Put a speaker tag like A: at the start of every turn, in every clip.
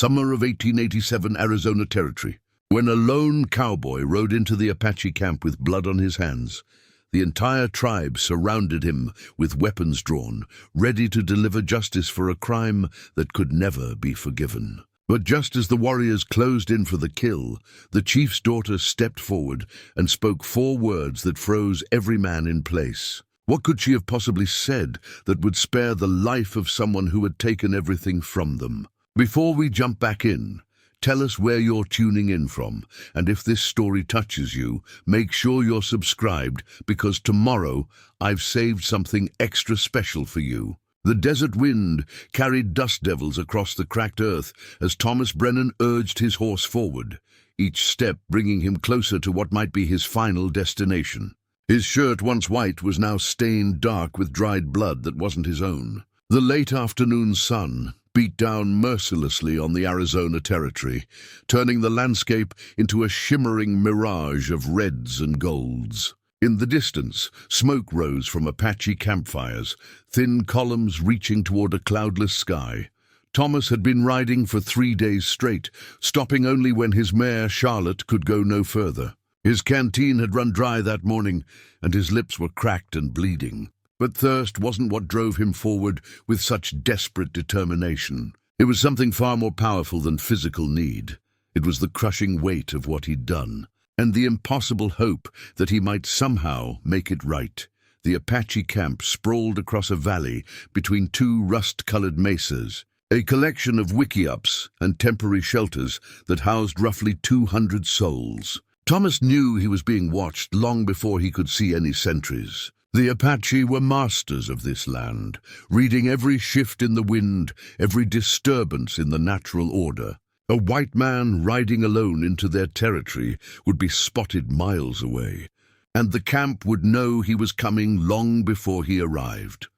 A: summer of 1887, Arizona Territory, when a lone cowboy rode into the Apache camp with blood on his hands. The entire tribe surrounded him with weapons drawn, ready to deliver justice for a crime that could never be forgiven. But just as the warriors closed in for the kill, the chief's daughter stepped forward and spoke 4 words that froze every man in place. What could she have possibly said that would spare the life of someone who had taken everything from them? Before we jump back in, tell us where you're tuning in from, and if this story touches you, make sure you're subscribed, because tomorrow I've saved something extra special for you. The desert wind carried dust devils across the cracked earth as Thomas Brennan urged his horse forward, each step bringing him closer to what might be his final destination. His shirt, once white, was now stained dark with dried blood that wasn't his own. The late afternoon sun beat down mercilessly on the Arizona Territory, turning the landscape into a shimmering mirage of reds and golds. In the distance, smoke rose from Apache campfires, thin columns reaching toward a cloudless sky. Thomas had been riding for 3 days straight, stopping only when his mare Charlotte could go no further. His canteen had run dry that morning, and his lips were cracked and bleeding. But thirst wasn't what drove him forward with such desperate determination. It was something far more powerful than physical need. It was the crushing weight of what he'd done, and the impossible hope that he might somehow make it right. The Apache camp sprawled across a valley between 2 rust-colored mesas, a collection of wickiups and temporary shelters that housed roughly 200 souls. Thomas knew he was being watched long before he could see any sentries. The Apache were masters of this land, reading every shift in the wind, every disturbance in the natural order. A white man riding alone into their territory would be spotted miles away, and the camp would know he was coming long before he arrived.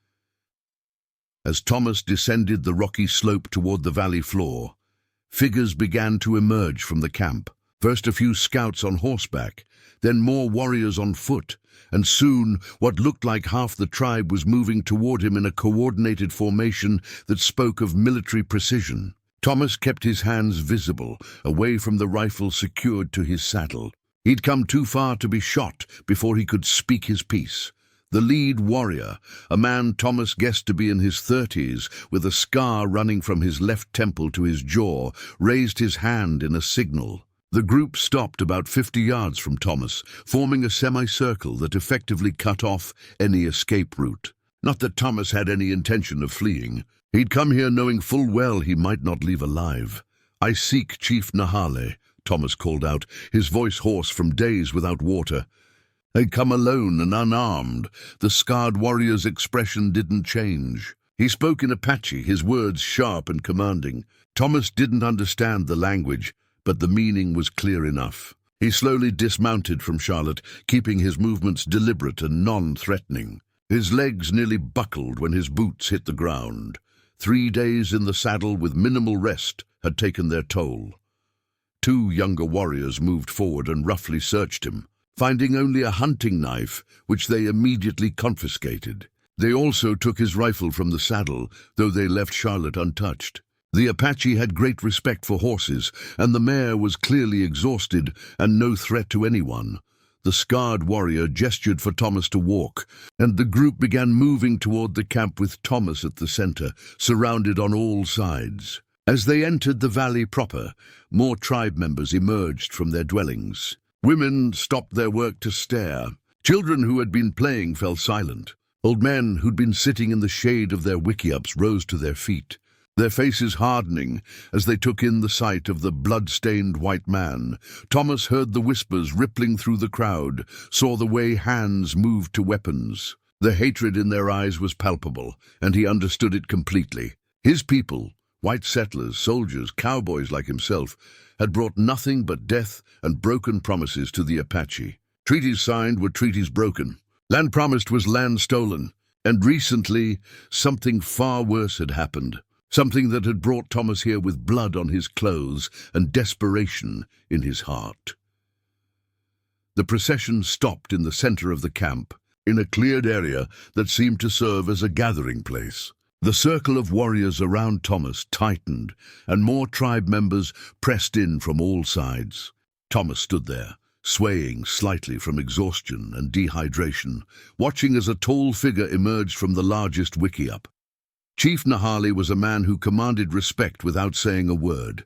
A: As Thomas descended the rocky slope toward the valley floor, figures began to emerge from the camp. First a few scouts on horseback, then more warriors on foot, and soon what looked like half the tribe was moving toward him in a coordinated formation that spoke of military precision. Thomas kept his hands visible, away from the rifle secured to his saddle. He'd come too far to be shot before he could speak his piece. The lead warrior, a man Thomas guessed to be in his 30s, with a scar running from his left temple to his jaw, raised his hand in a signal. The group stopped about 50 yards from Thomas, forming a semicircle that effectively cut off any escape route. Not that Thomas had any intention of fleeing. He'd come here knowing full well he might not leave alive. "I seek Chief Nahale," Thomas called out, his voice hoarse from days without water. He'd come alone and unarmed. The scarred warrior's expression didn't change. He spoke in Apache, his words sharp and commanding. Thomas didn't understand the language, but the meaning was clear enough. He slowly dismounted from Charlotte, keeping his movements deliberate and non-threatening. His legs nearly buckled when his boots hit the ground. 3 days in the saddle with minimal rest had taken their toll. 2 younger warriors moved forward and roughly searched him, finding only a hunting knife, which they immediately confiscated. They also took his rifle from the saddle, though they left Charlotte untouched. The Apache had great respect for horses, and the mare was clearly exhausted and no threat to anyone. The scarred warrior gestured for Thomas to walk, and the group began moving toward the camp with Thomas at the center, surrounded on all sides. As they entered the valley proper, more tribe members emerged from their dwellings. Women stopped their work to stare. Children who had been playing fell silent. Old men who'd been sitting in the shade of their wickiups rose to their feet, their faces hardening as they took in the sight of the blood-stained white man. Thomas heard the whispers rippling through the crowd, saw the way hands moved to weapons. The hatred in their eyes was palpable, and he understood it completely. His people, white settlers, soldiers, cowboys like himself, had brought nothing but death and broken promises to the Apache. Treaties signed were treaties broken. Land promised was land stolen. And recently, something far worse had happened. Something that had brought Thomas here with blood on his clothes and desperation in his heart. The procession stopped in the center of the camp, in a cleared area that seemed to serve as a gathering place. The circle of warriors around Thomas tightened, and more tribe members pressed in from all sides. Thomas stood there, swaying slightly from exhaustion and dehydration, watching as a tall figure emerged from the largest wickiup. Chief Nahali was a man who commanded respect without saying a word.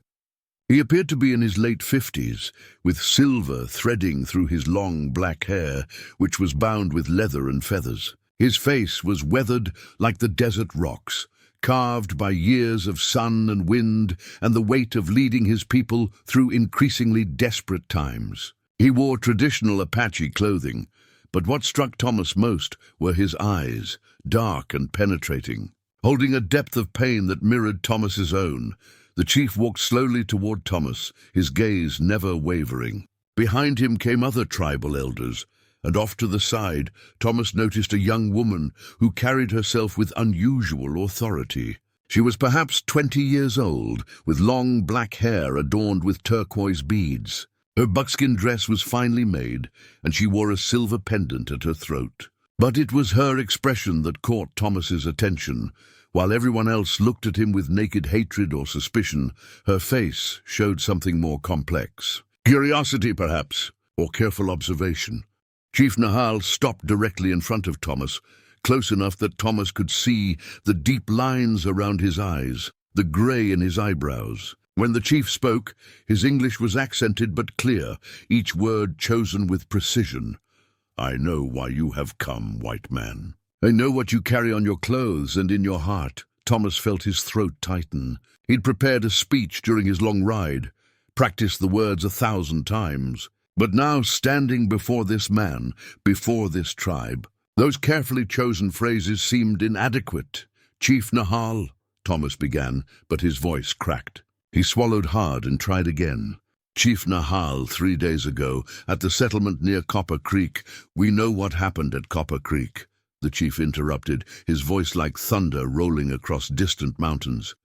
A: He appeared to be in his late 50s, with silver threading through his long black hair, which was bound with leather and feathers. His face was weathered like the desert rocks, carved by years of sun and wind and the weight of leading his people through increasingly desperate times. He wore traditional Apache clothing, but what struck Thomas most were his eyes, dark and penetrating. Holding a depth of pain that mirrored Thomas's own, the chief walked slowly toward Thomas, his gaze never wavering. Behind him came other tribal elders, and off to the side, Thomas noticed a young woman who carried herself with unusual authority. She was perhaps 20 years old, with long black hair adorned with turquoise beads. Her buckskin dress was finely made, and she wore a silver pendant at her throat. But it was her expression that caught Thomas's attention. While everyone else looked at him with naked hatred or suspicion, her face showed something more complex. Curiosity, perhaps, or careful observation. Chief Nahal stopped directly in front of Thomas, close enough that Thomas could see the deep lines around his eyes, the gray in his eyebrows. When the chief spoke, his English was accented but clear, each word chosen with precision. "I know why you have come, white man. I know what you carry on your clothes and in your heart." Thomas felt his throat tighten. He'd prepared a speech during his long ride, practiced the words 1,000 times. But now, standing before this man, before this tribe, those carefully chosen phrases seemed inadequate. "Chief Nahal," Thomas began, but his voice cracked. He swallowed hard and tried again. "Chief Nahal, 3 days ago, at the settlement near Copper Creek. We know what happened at Copper Creek," the chief interrupted, his voice like thunder rolling across distant mountains.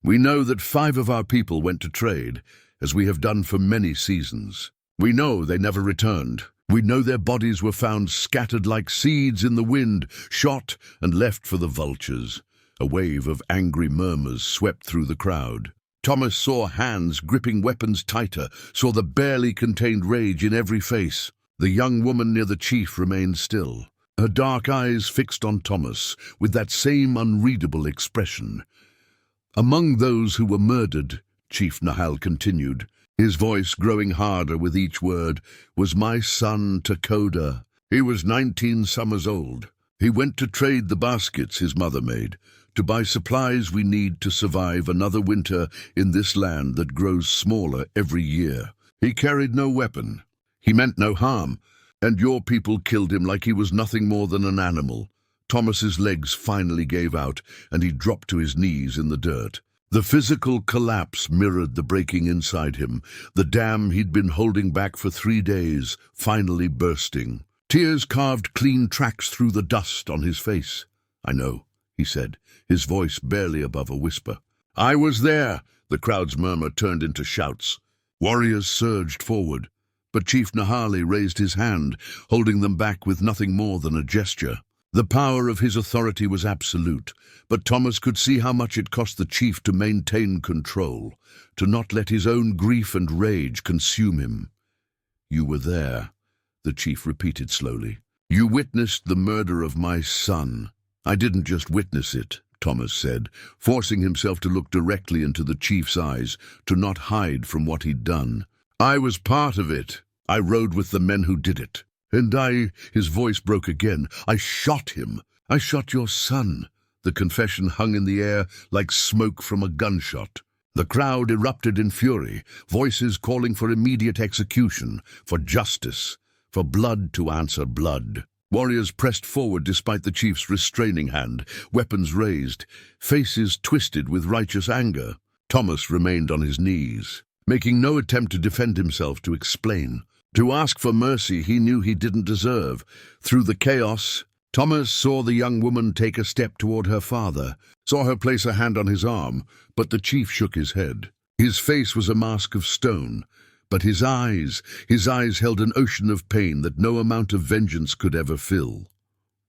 A: "We know that 5 of our people went to trade, as we have done for many seasons. We know they never returned. We know their bodies were found scattered like seeds in the wind, shot and left for the vultures." A wave of angry murmurs swept through the crowd. Thomas saw hands gripping weapons tighter, saw the barely contained rage in every face. The young woman near the chief remained still, her dark eyes fixed on Thomas with that same unreadable expression. "Among those who were murdered," Chief Nahal continued, his voice growing harder with each word, "was my son Takoda. He was 19 summers old. He went to trade the baskets his mother made, to buy supplies we need to survive another winter in this land that grows smaller every year. He carried no weapon. He meant no harm, and your people killed him like he was nothing more than an animal." Thomas's legs finally gave out, and he dropped to his knees in the dirt. The physical collapse mirrored the breaking inside him, the dam he'd been holding back for 3 days, finally bursting. Tears carved clean tracks through the dust on his face. "I know," he said, his voice barely above a whisper. "I was there." The crowd's murmur turned into shouts. Warriors surged forward, but Chief Nahali raised his hand, holding them back with nothing more than a gesture. The power of his authority was absolute, but Thomas could see how much it cost the chief to maintain control, to not let his own grief and rage consume him. "You were there," the chief repeated slowly. "You witnessed the murder of my son." "I didn't just witness it," Thomas said, forcing himself to look directly into the chief's eyes, to not hide from what he'd done. "I was part of it. I rode with the men who did it. And his voice broke again, "I shot him. I shot your son." The confession hung in the air like smoke from a gunshot. The crowd erupted in fury, voices calling for immediate execution, for justice, for blood to answer blood. Warriors pressed forward despite the chief's restraining hand, weapons raised, faces twisted with righteous anger. Thomas remained on his knees, making no attempt to defend himself, to explain, to ask for mercy he knew he didn't deserve. Through the chaos, Thomas saw the young woman take a step toward her father, saw her place a hand on his arm, but the chief shook his head. His face was a mask of stone, but his eyes held an ocean of pain that no amount of vengeance could ever fill.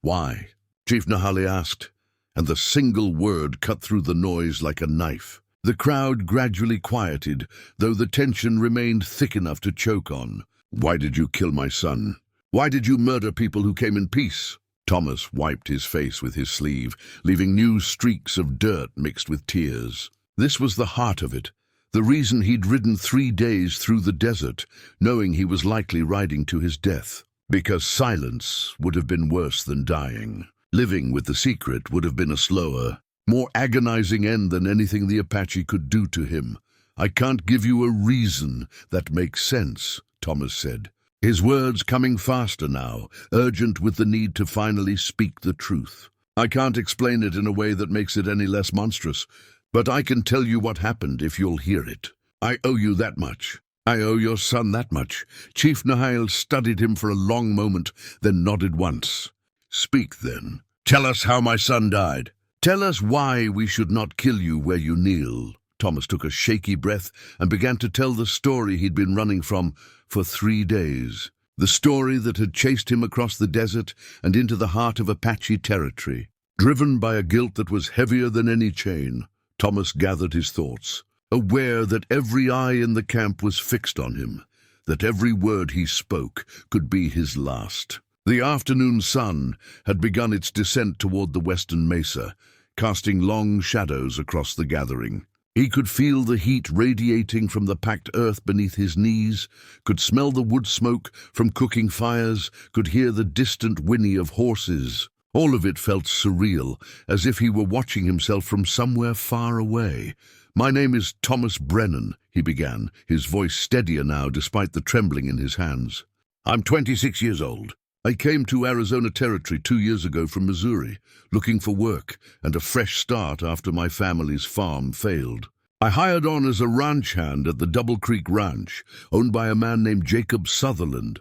A: "Why?" Chief Nahali asked, and the single word cut through the noise like a knife. The crowd gradually quieted, though the tension remained thick enough to choke on. "Why did you kill my son? Why did you murder people who came in peace?" Thomas wiped his face with his sleeve, leaving new streaks of dirt mixed with tears. This was the heart of it, the reason he'd ridden 3 days through the desert, knowing he was likely riding to his death. Because silence would have been worse than dying. Living with the secret would have been a slower, more agonizing end than anything the Apache could do to him. "I can't give you a reason that makes sense," Thomas said, his words coming faster now, urgent with the need to finally speak the truth. "I can't explain it in a way that makes it any less monstrous, but I can tell you what happened if you'll hear it. I owe you that much. I owe your son that much." Chief Nahal studied him for a long moment, then nodded once. "Speak then. Tell us how my son died. Tell us why we should not kill you where you kneel." Thomas took a shaky breath and began to tell the story he'd been running from for 3 days. The story that had chased him across the desert and into the heart of Apache territory. Driven by a guilt that was heavier than any chain, Thomas gathered his thoughts, aware that every eye in the camp was fixed on him, that every word he spoke could be his last. The afternoon sun had begun its descent toward the western mesa, casting long shadows across the gathering. He could feel the heat radiating from the packed earth beneath his knees, could smell the wood smoke from cooking fires, could hear the distant whinny of horses. All of it felt surreal, as if he were watching himself from somewhere far away. "My name is Thomas Brennan," he began, his voice steadier now despite the trembling in his hands. "I'm 26 years old. I came to Arizona Territory 2 years ago from Missouri, looking for work and a fresh start after my family's farm failed. I hired on as a ranch hand at the Double Creek Ranch, owned by a man named Jacob Sutherland.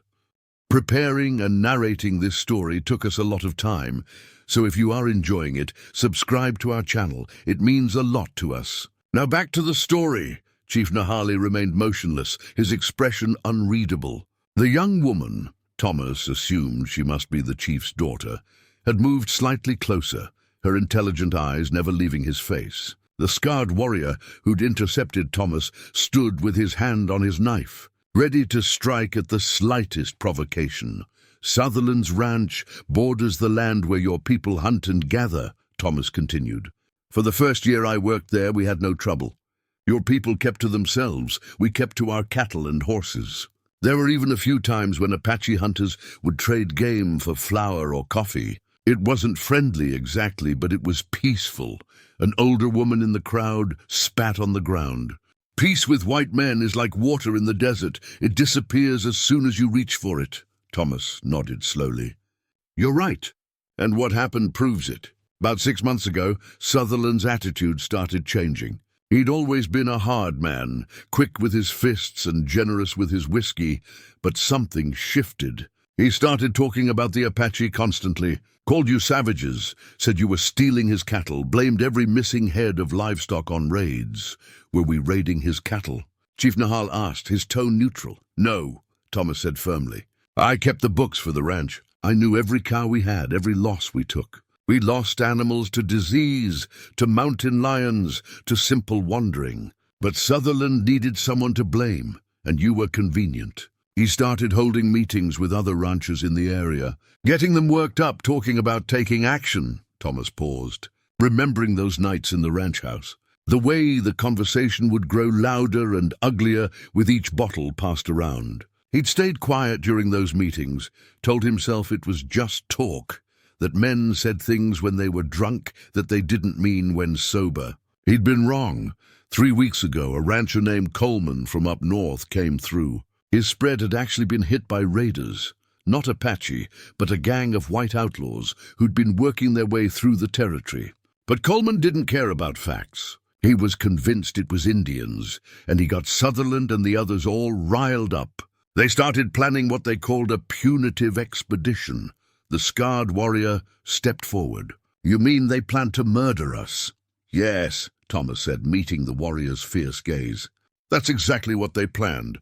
A: Preparing and narrating this story took us a lot of time, so if you are enjoying it, subscribe to our channel. It means a lot to us. Now back to the story." Chief Nahali remained motionless, his expression unreadable. The young woman, Thomas assumed she must be the chief's daughter, had moved slightly closer, her intelligent eyes never leaving his face. The scarred warrior who'd intercepted Thomas stood with his hand on his knife, ready to strike at the slightest provocation. "Sutherland's ranch borders the land where your people hunt and gather," Thomas continued. "For the first year I worked there, we had no trouble. Your people kept to themselves, we kept to our cattle and horses. There were even a few times when Apache hunters would trade game for flour or coffee. It wasn't friendly exactly, but it was peaceful." An older woman in the crowd spat on the ground. "Peace with white men is like water in the desert. It disappears as soon as you reach for it." Thomas nodded slowly. "You're right, and what happened proves it. About 6 months ago, Sutherland's attitude started changing. He'd always been a hard man, quick with his fists and generous with his whiskey, but something shifted. He started talking about the Apache constantly, called you savages, said you were stealing his cattle, blamed every missing head of livestock on raids. Were we raiding his cattle?" Chief Nahal asked, his tone neutral. "No," Thomas said firmly. "I kept the books for the ranch. I knew every cow we had, every loss we took. We lost animals to disease, to mountain lions, to simple wandering. But Sutherland needed someone to blame, and you were convenient. He started holding meetings with other ranchers in the area, getting them worked up, talking about taking action." Thomas paused, remembering those nights in the ranch house. The way the conversation would grow louder and uglier with each bottle passed around. He'd stayed quiet during those meetings, told himself it was just talk, that men said things when they were drunk that they didn't mean when sober. He'd been wrong. 3 weeks ago, a rancher named Coleman from up north came through. His spread had actually been hit by raiders, not Apache, but a gang of white outlaws who'd been working their way through the territory. But Coleman didn't care about facts. He was convinced it was Indians, and he got Sutherland and the others all riled up. They started planning what they called a punitive expedition. The scarred warrior stepped forward. "You mean they planned to murder us?" "Yes," Thomas said, meeting the warrior's fierce gaze. "That's exactly what they planned.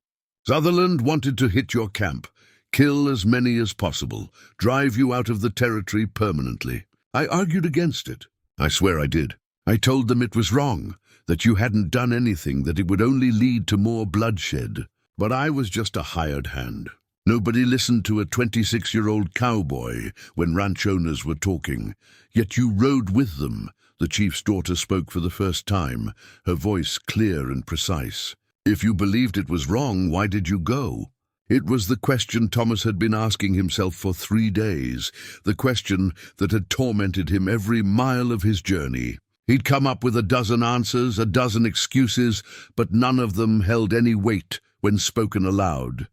A: Sutherland wanted to hit your camp, kill as many as possible, drive you out of the territory permanently. I argued against it. I swear I did. I told them it was wrong, that you hadn't done anything, that it would only lead to more bloodshed. But I was just a hired hand. Nobody listened to a 26-year-old cowboy when ranch owners were talking. Yet you rode with them. The chief's daughter spoke for the first time, her voice clear and precise. If you believed it was wrong, why did you go? It was the question Thomas had been asking himself for 3 days, the question that had tormented him every mile of his journey. He'd come up with a dozen answers, a dozen excuses, but none of them held any weight when spoken aloud.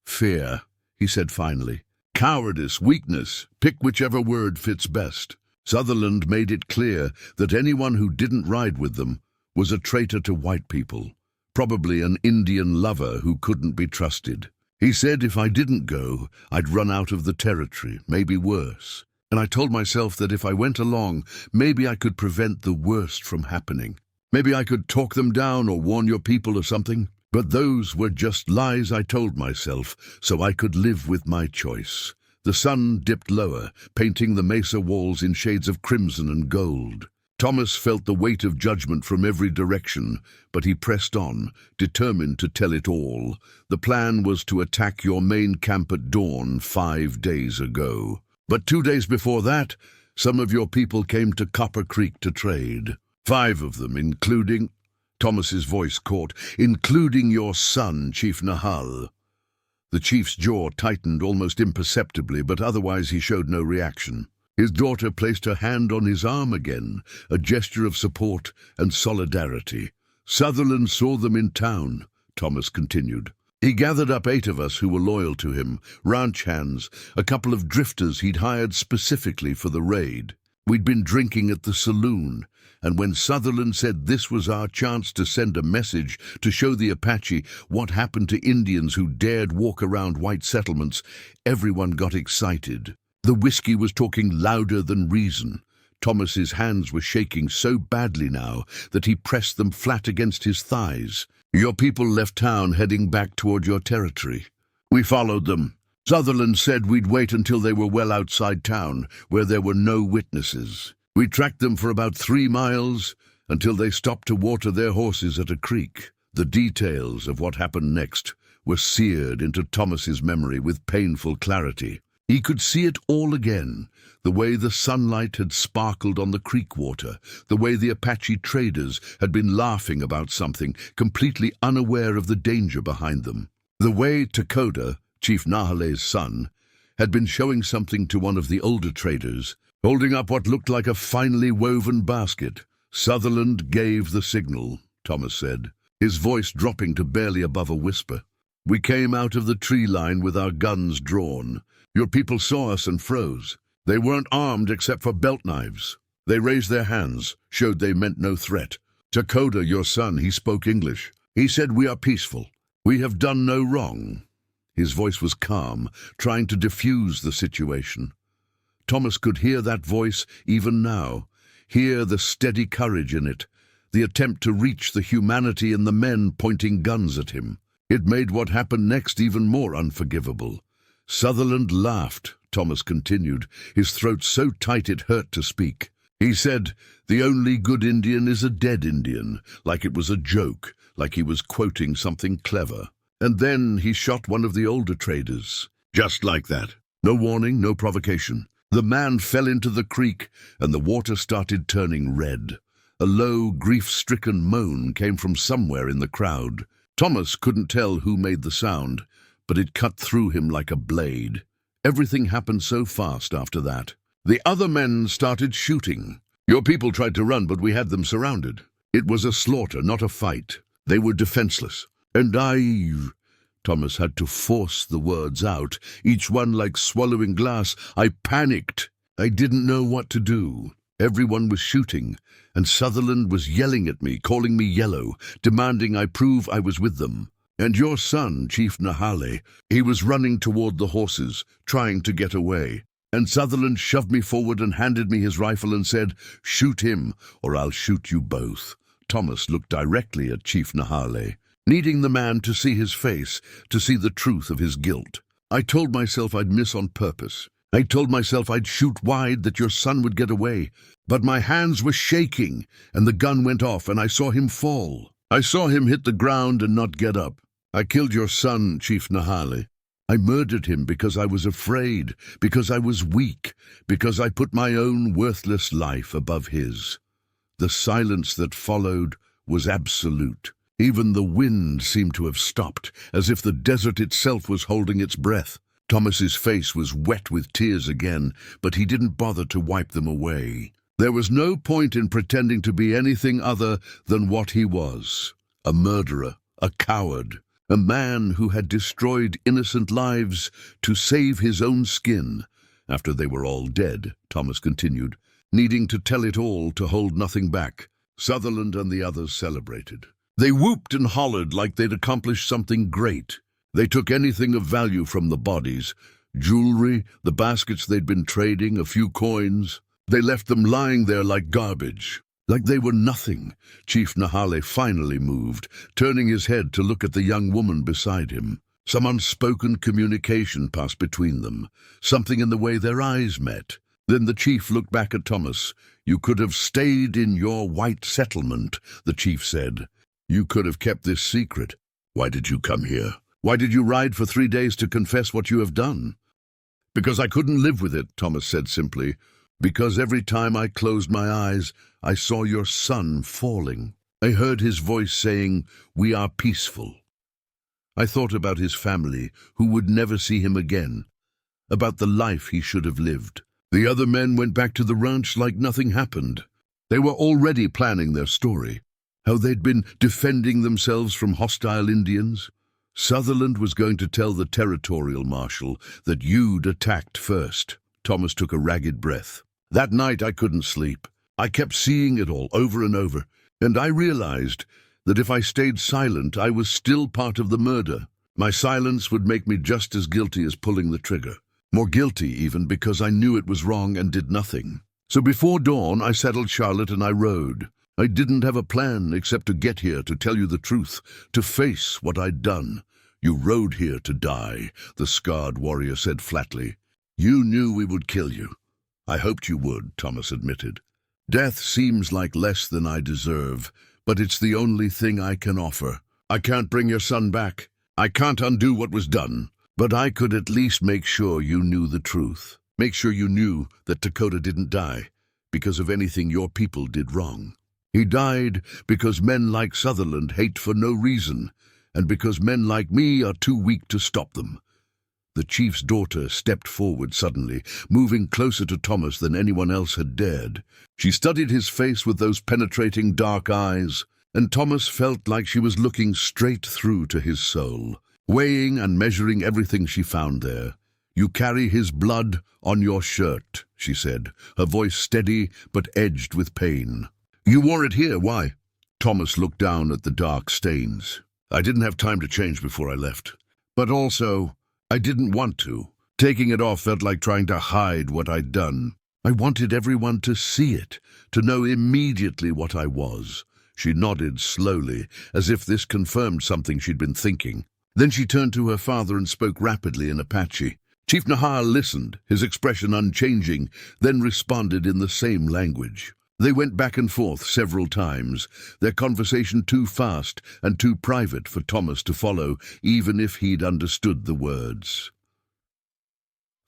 A: Fear, he said finally. Cowardice, weakness, pick whichever word fits best. Sutherland made it clear that anyone who didn't ride with them was a traitor to white people, probably an Indian lover who couldn't be trusted. He said if I didn't go, I'd run out of the territory, maybe worse. And I told myself that if I went along, maybe I could prevent the worst from happening. Maybe I could talk them down or warn your people or something. But those were just lies I told myself, so I could live with my choice. The sun dipped lower, painting the mesa walls in shades of crimson and gold. Thomas felt the weight of judgment from every direction, but he pressed on, determined to tell it all. The plan was to attack your main camp at dawn 5 days ago. But 2 days before that, some of your people came to Copper Creek to trade. 5 of them, including... Thomas's voice caught, including your son, Chief Nahal. The chief's jaw tightened almost imperceptibly, but otherwise he showed no reaction. His daughter placed her hand on his arm again, a gesture of support and solidarity. Sutherland saw them in town, Thomas continued. He gathered up 8 of us who were loyal to him, ranch hands, a couple of drifters he'd hired specifically for the raid. We'd been drinking at the saloon, and when Sutherland said this was our chance to send a message to show the Apache what happened to Indians who dared walk around white settlements, everyone got excited. The whiskey was talking louder than reason. Thomas's hands were shaking so badly now that he pressed them flat against his thighs. Your people left town heading back toward your territory. We followed them. Sutherland said we'd wait until they were well outside town, where there were no witnesses. We tracked them for about 3 miles until they stopped to water their horses at a creek. The details of what happened next were seared into Thomas's memory with painful clarity. He could see it all again, the way the sunlight had sparkled on the creek water, the way the Apache traders had been laughing about something, completely unaware of the danger behind them, the way Takoda, Chief Nahale's son, had been showing something to one of the older traders, holding up what looked like a finely woven basket. Sutherland gave the signal, Thomas said, his voice dropping to barely above a whisper. We came out of the tree line with our guns drawn. Your people saw us and froze. They weren't armed except for belt knives. They raised their hands, showed they meant no threat. Takoda, your son, he spoke English. He said we are peaceful. We have done no wrong. His voice was calm, trying to diffuse the situation. Thomas could hear that voice even now, hear the steady courage in it, the attempt to reach the humanity in the men pointing guns at him. It made what happened next even more unforgivable. Sutherland laughed, Thomas continued, his throat so tight it hurt to speak. He said, the only good Indian is a dead Indian, like it was a joke, like he was quoting something clever. And then he shot one of the older traders. Just like that. No warning, no provocation. The man fell into the creek, and the water started turning red. A low, grief-stricken moan came from somewhere in the crowd. Thomas couldn't tell who made the sound, but it cut through him like a blade. Everything happened so fast after that. The other men started shooting. Your people tried to run, but we had them surrounded. It was a slaughter, not a fight. They were defenseless. And Thomas had to force the words out, each one like swallowing glass. I panicked. I didn't know what to do. Everyone was shooting, and Sutherland was yelling at me, calling me yellow, demanding I prove I was with them. And your son, Chief Nahale, he was running toward the horses, trying to get away. And Sutherland shoved me forward and handed me his rifle and said, shoot him, or I'll shoot you both. Thomas looked directly at Chief Nahale, needing the man to see his face, to see the truth of his guilt. I told myself I'd miss on purpose. I told myself I'd shoot wide, that your son would get away. But my hands were shaking, and the gun went off, and I saw him fall. I saw him hit the ground and not get up. I killed your son, Chief Nahale. I murdered him because I was afraid, because I was weak, because I put my own worthless life above his. The silence that followed was absolute. Even the wind seemed to have stopped, as if the desert itself was holding its breath. Thomas's face was wet with tears again, but he didn't bother to wipe them away. There was no point in pretending to be anything other than what he was: a murderer, a coward, a man who had destroyed innocent lives to save his own skin. After they were all dead, Thomas continued, needing to tell it all to hold nothing back. Sutherland and the others celebrated. They whooped and hollered like they'd accomplished something great. They took anything of value from the bodies: jewelry, the baskets they'd been trading, a few coins. They left them lying there like garbage, like they were nothing. Chief Nahale finally moved, turning his head to look at the young woman beside him. Some unspoken communication passed between them, something in the way their eyes met. Then the chief looked back at Thomas. "You could have stayed in your white settlement," the chief said. "You could have kept this secret. Why did you come here? Why did you ride for 3 days to confess what you have done?" "Because I couldn't live with it," Thomas said simply. "Because every time I closed my eyes, I saw your son falling. I heard his voice saying, 'We are peaceful.' I thought about his family, who would never see him again, about the life he should have lived." The other men went back to the ranch like nothing happened. They were already planning their story, how they'd been defending themselves from hostile Indians. Sutherland was going to tell the territorial marshal that you'd attacked first. Thomas took a ragged breath. "That night I couldn't sleep. I kept seeing it all over and over, and I realized that if I stayed silent, I was still part of the murder. My silence would make me just as guilty as pulling the trigger. More guilty even, because I knew it was wrong and did nothing. So before dawn, I saddled Charlotte and I rode. I didn't have a plan except to get here to tell you the truth, to face what I'd done." "You rode here to die," the scarred warrior said flatly. "You knew we would kill you." "I hoped you would," Thomas admitted. "Death seems like less than I deserve, but it's the only thing I can offer. I can't bring your son back. I can't undo what was done. But I could at least make sure you knew the truth. Make sure you knew that Dakota didn't die because of anything your people did wrong. He died because men like Sutherland hate for no reason, and because men like me are too weak to stop them." The chief's daughter stepped forward suddenly, moving closer to Thomas than anyone else had dared. She studied his face with those penetrating dark eyes, and Thomas felt like she was looking straight through to his soul, weighing and measuring everything she found there. "You carry his blood on your shirt," she said, her voice steady but edged with pain. "You wore it here, why?" Thomas looked down at the dark stains. "I didn't have time to change before I left. But also, I didn't want to. Taking it off felt like trying to hide what I'd done. I wanted everyone to see it, to know immediately what I was." She nodded slowly, as if this confirmed something she'd been thinking. Then she turned to her father and spoke rapidly in Apache. Chief Nahal listened, his expression unchanging, then responded in the same language. They went back and forth several times, their conversation too fast and too private for Thomas to follow, even if he'd understood the words.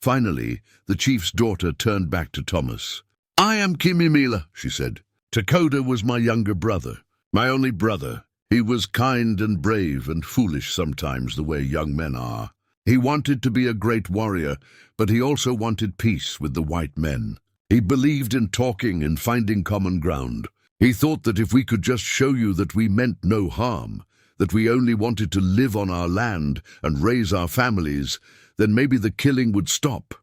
A: Finally, the chief's daughter turned back to Thomas. "I am Kimimila," she said. "Dakota was my younger brother, my only brother. He was kind and brave and foolish sometimes, the way young men are. He wanted to be a great warrior, but he also wanted peace with the white men. He believed in talking and finding common ground. He thought that if we could just show you that we meant no harm, that we only wanted to live on our land and raise our families, then maybe the killing would stop."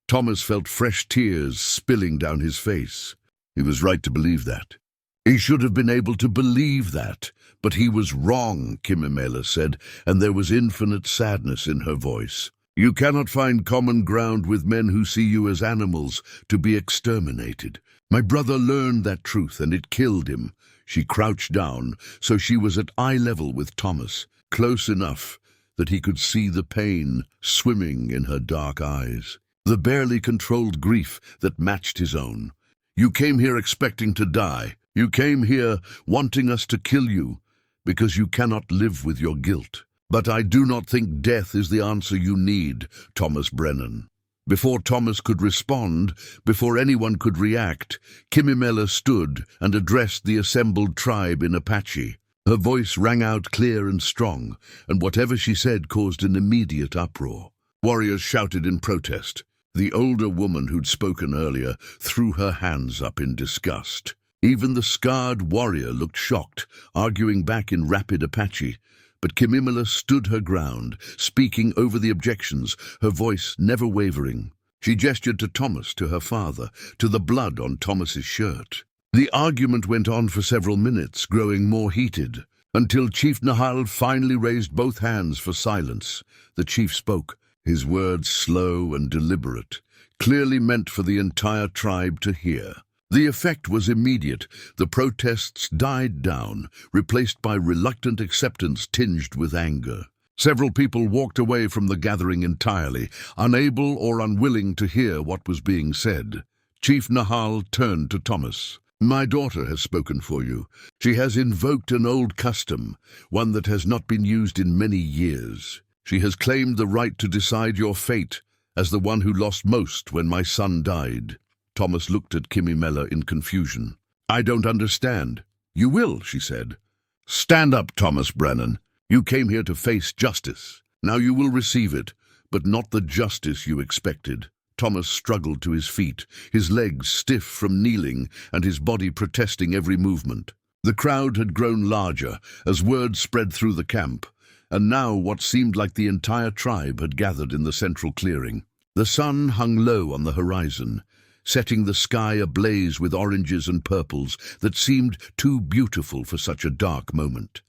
A: Thomas felt fresh tears spilling down his face. He was right to believe that. He should have been able to believe that, but he was wrong, Kimimela said, and there was infinite sadness in her voice. "You cannot find common ground with men who see you as animals to be exterminated. My brother learned that truth, and it killed him." She crouched down, so she was at eye level with Thomas, close enough that he could see the pain swimming in her dark eyes. the barely controlled grief that matched his own. "You came here expecting to die. You came here wanting us to kill you, because you cannot live with your guilt. But I do not think death is the answer you need, Thomas Brennan." Before Thomas could respond, before anyone could react, Kimimela stood and addressed the assembled tribe in Apache. Her voice rang out clear and strong, and whatever she said caused an immediate uproar. Warriors shouted in protest. The older woman who'd spoken earlier threw her hands up in disgust. Even the scarred warrior looked shocked, arguing back in rapid Apache. But Kimimela stood her ground, speaking over the objections, her voice never wavering. She gestured to Thomas, to her father, to the blood on Thomas's shirt. The argument went on for several minutes, growing more heated, until Chief Nahal finally raised both hands for silence. The chief spoke, his words slow and deliberate, clearly meant for the entire tribe to hear. The effect was immediate. The protests died down, replaced by reluctant acceptance tinged with anger. Several people walked away from the gathering entirely, unable or unwilling to hear what was being said. Chief Nahal turned to Thomas. "My daughter has spoken for you. She has invoked an old custom, one that has not been used in many years. She has claimed the right to decide your fate, as the one who lost most when my son died." Thomas looked at Kimimela in confusion. "I don't understand." "You will," she said. "Stand up, Thomas Brennan. You came here to face justice. Now you will receive it, but not the justice you expected." Thomas struggled to his feet, his legs stiff from kneeling and his body protesting every movement. The crowd had grown larger as word spread through the camp, and now what seemed like the entire tribe had gathered in the central clearing. The sun hung low on the horizon, setting the sky ablaze with oranges and purples that seemed too beautiful for such a dark moment.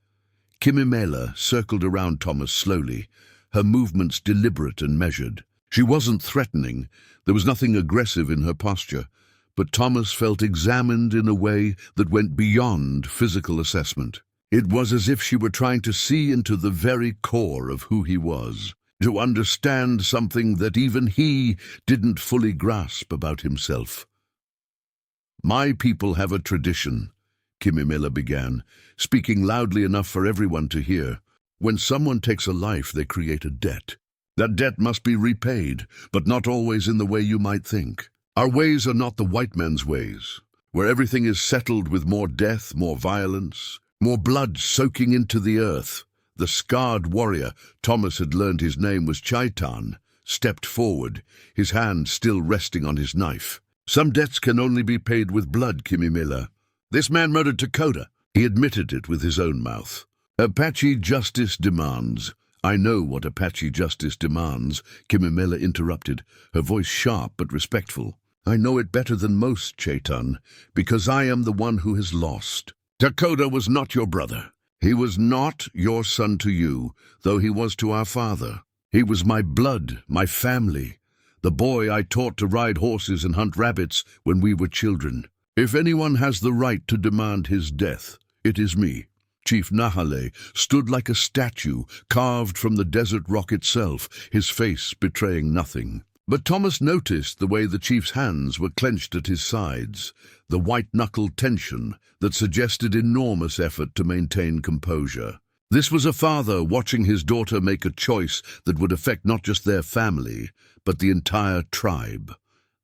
A: Kimimela circled around Thomas slowly, her movements deliberate and measured. She wasn't threatening, there was nothing aggressive in her posture, but Thomas felt examined in a way that went beyond physical assessment. It was as if she were trying to see into the very core of who he was, to understand something that even he didn't fully grasp about himself. "My people have a tradition," Kimimela began, speaking loudly enough for everyone to hear. "When someone takes a life, they create a debt. That debt must be repaid, but not always in the way you might think. Our ways are not the white man's ways, where everything is settled with more death, more violence, more blood soaking into the earth." The scarred warrior, Thomas had learned his name was Chaitan, stepped forward, his hand still resting on his knife. "Some debts can only be paid with blood, Kimimela. This man murdered Dakota." He admitted it with his own mouth. "Apache justice demands." "I know what Apache justice demands," Kimimela interrupted, her voice sharp but respectful. "I know it better than most, Chaitan, because I am the one who has lost. Dakota was not your brother. He was not your son to you, though he was to our father. He was my blood, my family, the boy I taught to ride horses and hunt rabbits when we were children. If anyone has the right to demand his death, it is me." Chief Nahale stood like a statue carved from the desert rock itself, his face betraying nothing. But Thomas noticed the way the chief's hands were clenched at his sides, the white-knuckled tension that suggested enormous effort to maintain composure. This was a father watching his daughter make a choice that would affect not just their family, but the entire tribe.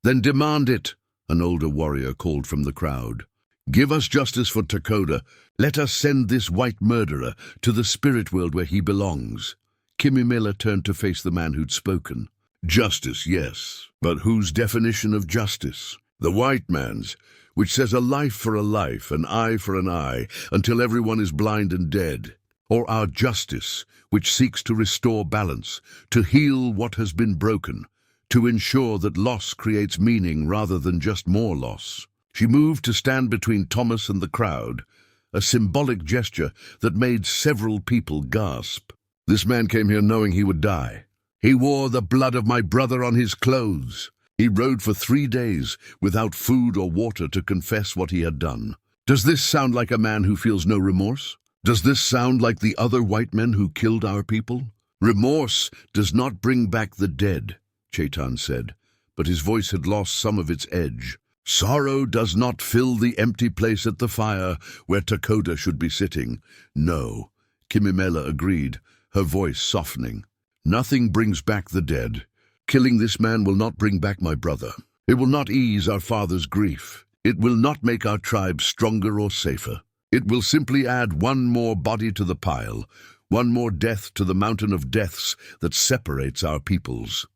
A: "Then demand it," an older warrior called from the crowd. "Give us justice for Dakota. Let us send this white murderer to the spirit world where he belongs." Kimimela turned to face the man who'd spoken. "Justice, yes, but whose definition of justice? The white man's, which says a life for a life, an eye for an eye, until everyone is blind and dead. Or our justice, which seeks to restore balance, to heal what has been broken, to ensure that loss creates meaning rather than just more loss." She moved to stand between Thomas and the crowd, a symbolic gesture that made several people gasp. "This man came here knowing he would die. He wore the blood of my brother on his clothes. He rode for 3 days without food or water to confess what he had done. Does this sound like a man who feels no remorse? Does this sound like the other white men who killed our people? Remorse does not bring back the dead," Chaitan said, but his voice had lost some of its edge. "Sorrow does not fill the empty place at the fire where Takoda should be sitting." "No," Kimimela agreed, her voice softening. "Nothing brings back the dead. Killing this man will not bring back my brother. It will not ease our father's grief. It will not make our tribe stronger or safer. It will simply add one more body to the pile, one more death to the mountain of deaths that separates our peoples."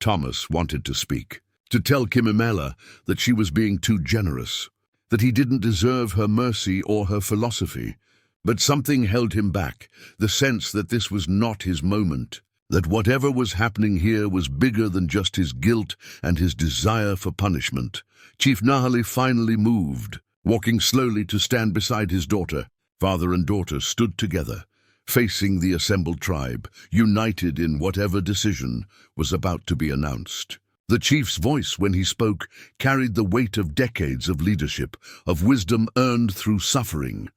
A: Thomas wanted to speak, to tell Kimimela that she was being too generous, that he didn't deserve her mercy or her philosophy. But something held him back, the sense that this was not his moment, that whatever was happening here was bigger than just his guilt and his desire for punishment. Chief Nahali finally moved, walking slowly to stand beside his daughter. Father and daughter stood together, facing the assembled tribe, united in whatever decision was about to be announced. The chief's voice, when he spoke, carried the weight of decades of leadership, of wisdom earned through suffering.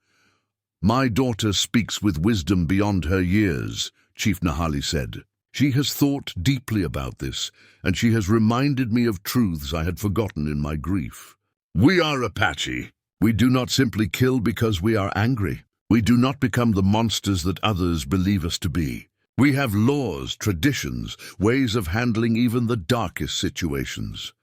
A: "My daughter speaks with wisdom beyond her years," Chief Nahali said. "She has thought deeply about this, and she has reminded me of truths I had forgotten in my grief. We are Apache. We do not simply kill because we are angry. We do not become the monsters that others believe us to be. We have laws, traditions, ways of handling even the darkest situations."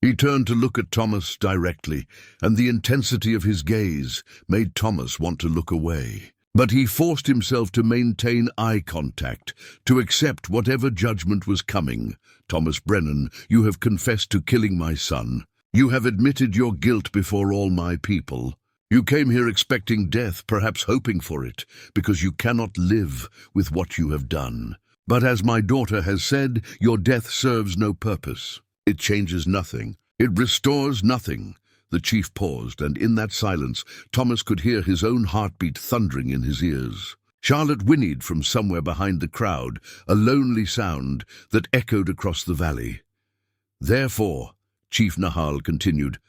A: He turned to look at Thomas directly, and the intensity of his gaze made Thomas want to look away. But he forced himself to maintain eye contact, to accept whatever judgment was coming. "Thomas Brennan, you have confessed to killing my son. You have admitted your guilt before all my people. You came here expecting death, perhaps hoping for it, because you cannot live with what you have done. But as my daughter has said, your death serves no purpose. It changes nothing. It restores nothing." The chief paused, and in that silence, Thomas could hear his own heartbeat thundering in his ears. Charlotte whinnied from somewhere behind the crowd, a lonely sound that echoed across the valley. "Therefore," Chief Nahal continued,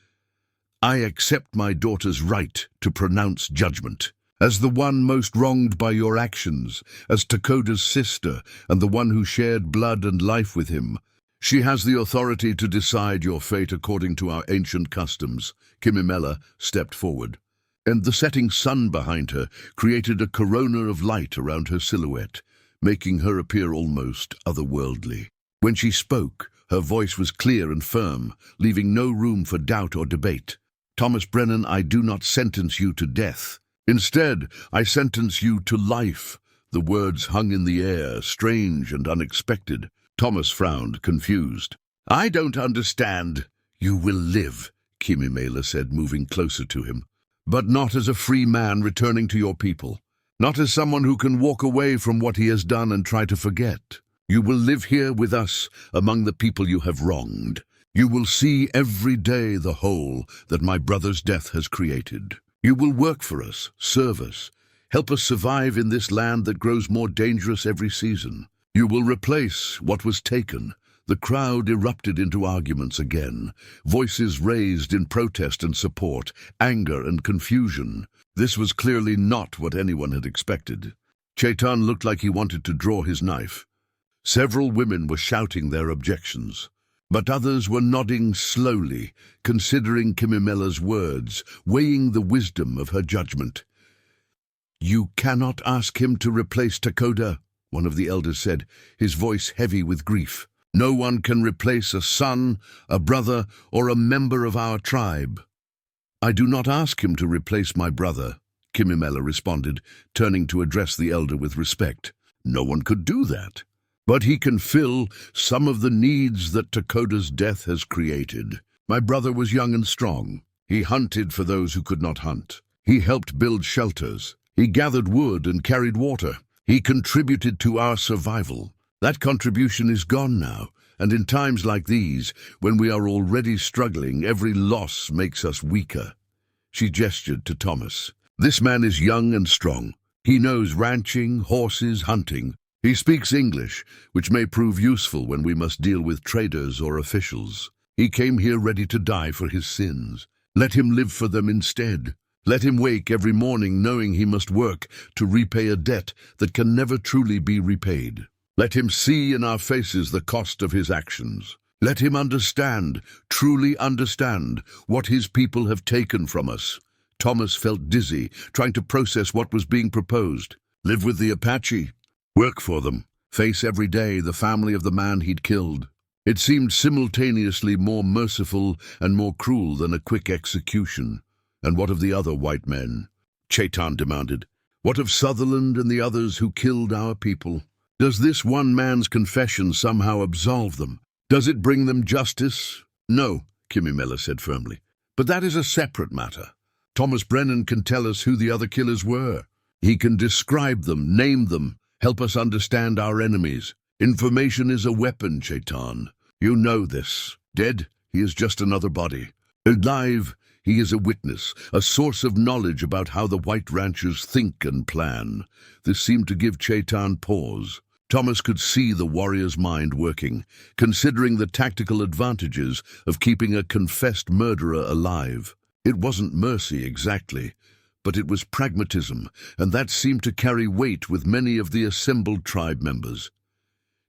A: "I accept my daughter's right to pronounce judgment. As the one most wronged by your actions, as Takoda's sister and the one who shared blood and life with him, she has the authority to decide your fate according to our ancient customs." Kimimela stepped forward, and the setting sun behind her created a corona of light around her silhouette, making her appear almost otherworldly. When she spoke, her voice was clear and firm, leaving no room for doubt or debate. "Thomas Brennan, I do not sentence you to death. Instead, I sentence you to life." The words hung in the air, strange and unexpected. Thomas frowned, confused. "I don't understand." "You will live," Kimimela said, moving closer to him. "But not as a free man returning to your people. Not as someone who can walk away from what he has done and try to forget. You will live here with us, among the people you have wronged. You will see every day the hole that my brother's death has created. You will work for us, serve us, help us survive in this land that grows more dangerous every season. You will replace what was taken." The crowd erupted into arguments again, voices raised in protest and support, anger and confusion. This was clearly not what anyone had expected. Chetan looked like he wanted to draw his knife. Several women were shouting their objections, but others were nodding slowly, considering Kimimela's words, weighing the wisdom of her judgment. "You cannot ask him to replace Takoda," one of the elders said, his voice heavy with grief. "No one can replace a son, a brother, or a member of our tribe." "I do not ask him to replace my brother," Kimimela responded, turning to address the elder with respect. "No one could do that. But he can fill some of the needs that Takoda's death has created. My brother was young and strong. He hunted for those who could not hunt. He helped build shelters. He gathered wood and carried water. He contributed to our survival. That contribution is gone now, and in times like these, when we are already struggling, every loss makes us weaker." She gestured to Thomas. "This man is young and strong. He knows ranching, horses, hunting. He speaks English, which may prove useful when we must deal with traders or officials. He came here ready to die for his sins. Let him live for them instead. Let him wake every morning knowing he must work to repay a debt that can never truly be repaid. Let him see in our faces the cost of his actions. Let him understand, truly understand, what his people have taken from us. Thomas felt dizzy, trying to process what was being proposed. Live with the Apache, work for them, face every day the family of the man he'd killed. It seemed simultaneously more merciful and more cruel than a quick execution. And what of the other white men? Chaitan demanded. What of Sutherland and the others who killed our people? Does this one man's confession somehow absolve them? Does it bring them justice? No, Kimimela said firmly. But that is a separate matter. Thomas Brennan can tell us who the other killers were. He can describe them, name them, help us understand our enemies. Information is a weapon, Chaitan. You know this. Dead, he is just another body. Alive, he is a witness, a source of knowledge about how the white ranchers think and plan. This seemed to give Chaitan pause. Thomas could see the warrior's mind working, considering the tactical advantages of keeping a confessed murderer alive. It wasn't mercy exactly, but it was pragmatism, and that seemed to carry weight with many of the assembled tribe members.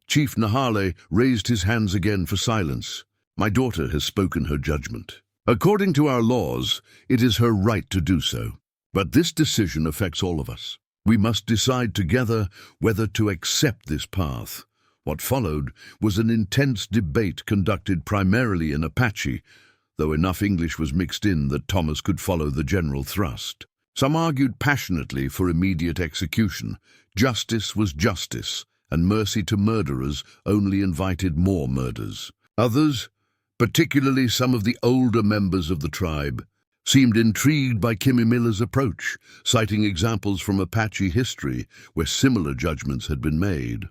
A: Chief Nahale raised his hands again for silence. My daughter has spoken her judgment. According to our laws, it is her right to do so. But this decision affects all of us. We must decide together whether to accept this path. What followed was an intense debate conducted primarily in Apache, though enough English was mixed in that Thomas could follow the general thrust. Some argued passionately for immediate execution. Justice was justice, and mercy to murderers only invited more murders. Others, particularly some of the older members of the tribe, seemed intrigued by Kimimila's approach, citing examples from Apache history where similar judgments had been made.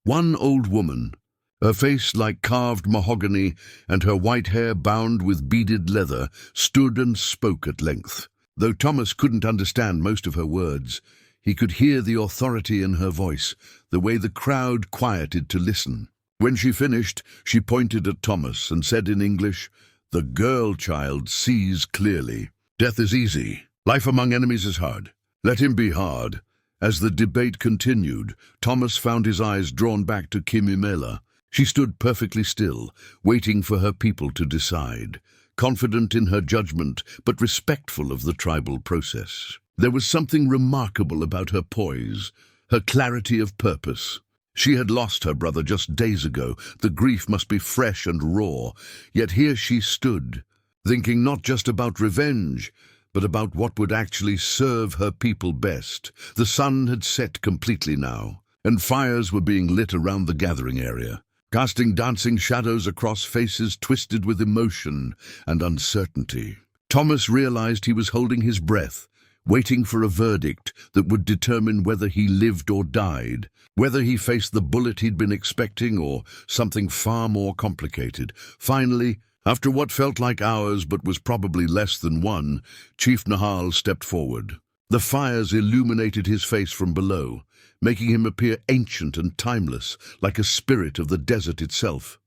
A: One old woman, her face like carved mahogany and her white hair bound with beaded leather, stood and spoke at length. Though Thomas couldn't understand most of her words, he could hear the authority in her voice, the way the crowd quieted to listen. When she finished, she pointed at Thomas and said in English, "The girl child sees clearly. Death is easy. Life among enemies is hard. Let him be hard." As the debate continued, Thomas found his eyes drawn back to Kimimela. She stood perfectly still, waiting for her people to decide, confident in her judgment but respectful of the tribal process. There was something remarkable about her poise, her clarity of purpose. She had lost her brother just days ago. The grief must be fresh and raw. Yet here she stood, thinking not just about revenge, but about what would actually serve her people best. The sun had set completely now, and fires were being lit around the gathering area, casting dancing shadows across faces twisted with emotion and uncertainty. Thomas realized he was holding his breath, waiting for a verdict that would determine whether he lived or died, whether he faced the bullet he'd been expecting or something far more complicated. Finally, after what felt like hours but was probably less than one, Chief Nahal stepped forward. The fires illuminated his face from below, making him appear ancient and timeless, like a spirit of the desert itself.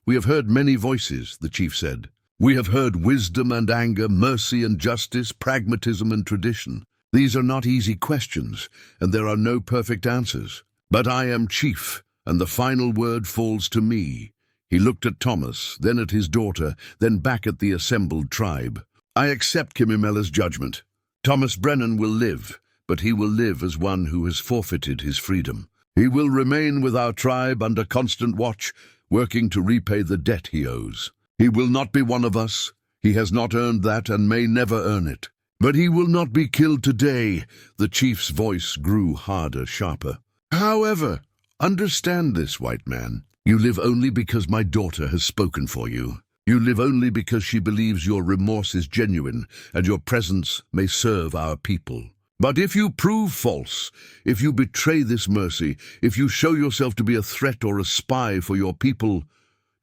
A: "We have heard many voices," the chief said. "We have heard wisdom and anger, mercy and justice, pragmatism and tradition. These are not easy questions, and there are no perfect answers. But I am chief, and the final word falls to me." He looked at Thomas, then at his daughter, then back at the assembled tribe. "I accept Kimimela's judgment. Thomas Brennan will live, but he will live as one who has forfeited his freedom. He will remain with our tribe under constant watch, working to repay the debt he owes. He will not be one of us. He has not earned that and may never earn it. But he will not be killed today." The chief's voice grew harder, sharper. "However, understand this, white man. You live only because my daughter has spoken for you. You live only because she believes your remorse is genuine and your presence may serve our people. But if you prove false, if you betray this mercy, if you show yourself to be a threat or a spy for your people,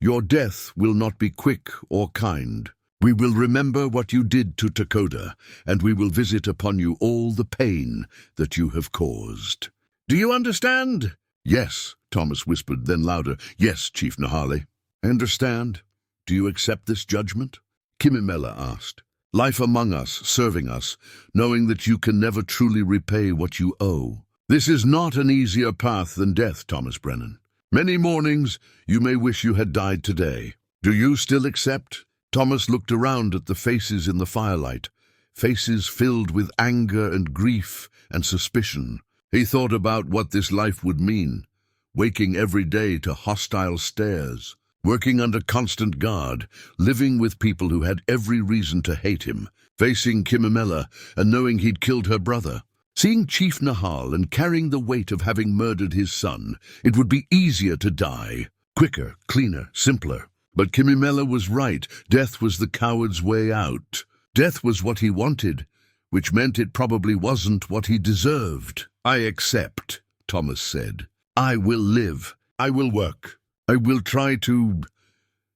A: your death will not be quick or kind. We will remember what you did to Takoda, and we will visit upon you all the pain that you have caused. Do you understand?" "Yes," Thomas whispered, then louder. "Yes, Chief Nahale." "I understand. Do you accept this judgment?" Kimimela asked. "Life among us, serving us, knowing that you can never truly repay what you owe. This is not an easier path than death, Thomas Brennan. Many mornings you may wish you had died today. Do you still accept? Thomas looked around at the faces in the firelight, faces filled with anger and grief and suspicion. He thought about what this life would mean, waking every day to hostile stares, working under constant guard, living with people who had every reason to hate him, facing Kimimela and knowing he'd killed her brother. Seeing Chief Nahal and carrying the weight of having murdered his son, it would be easier to die. Quicker, cleaner, simpler. But Kimimela was right. Death was the coward's way out. Death was what he wanted, which meant it probably wasn't what he deserved. I accept, Thomas said. I will live. I will work. I will try to...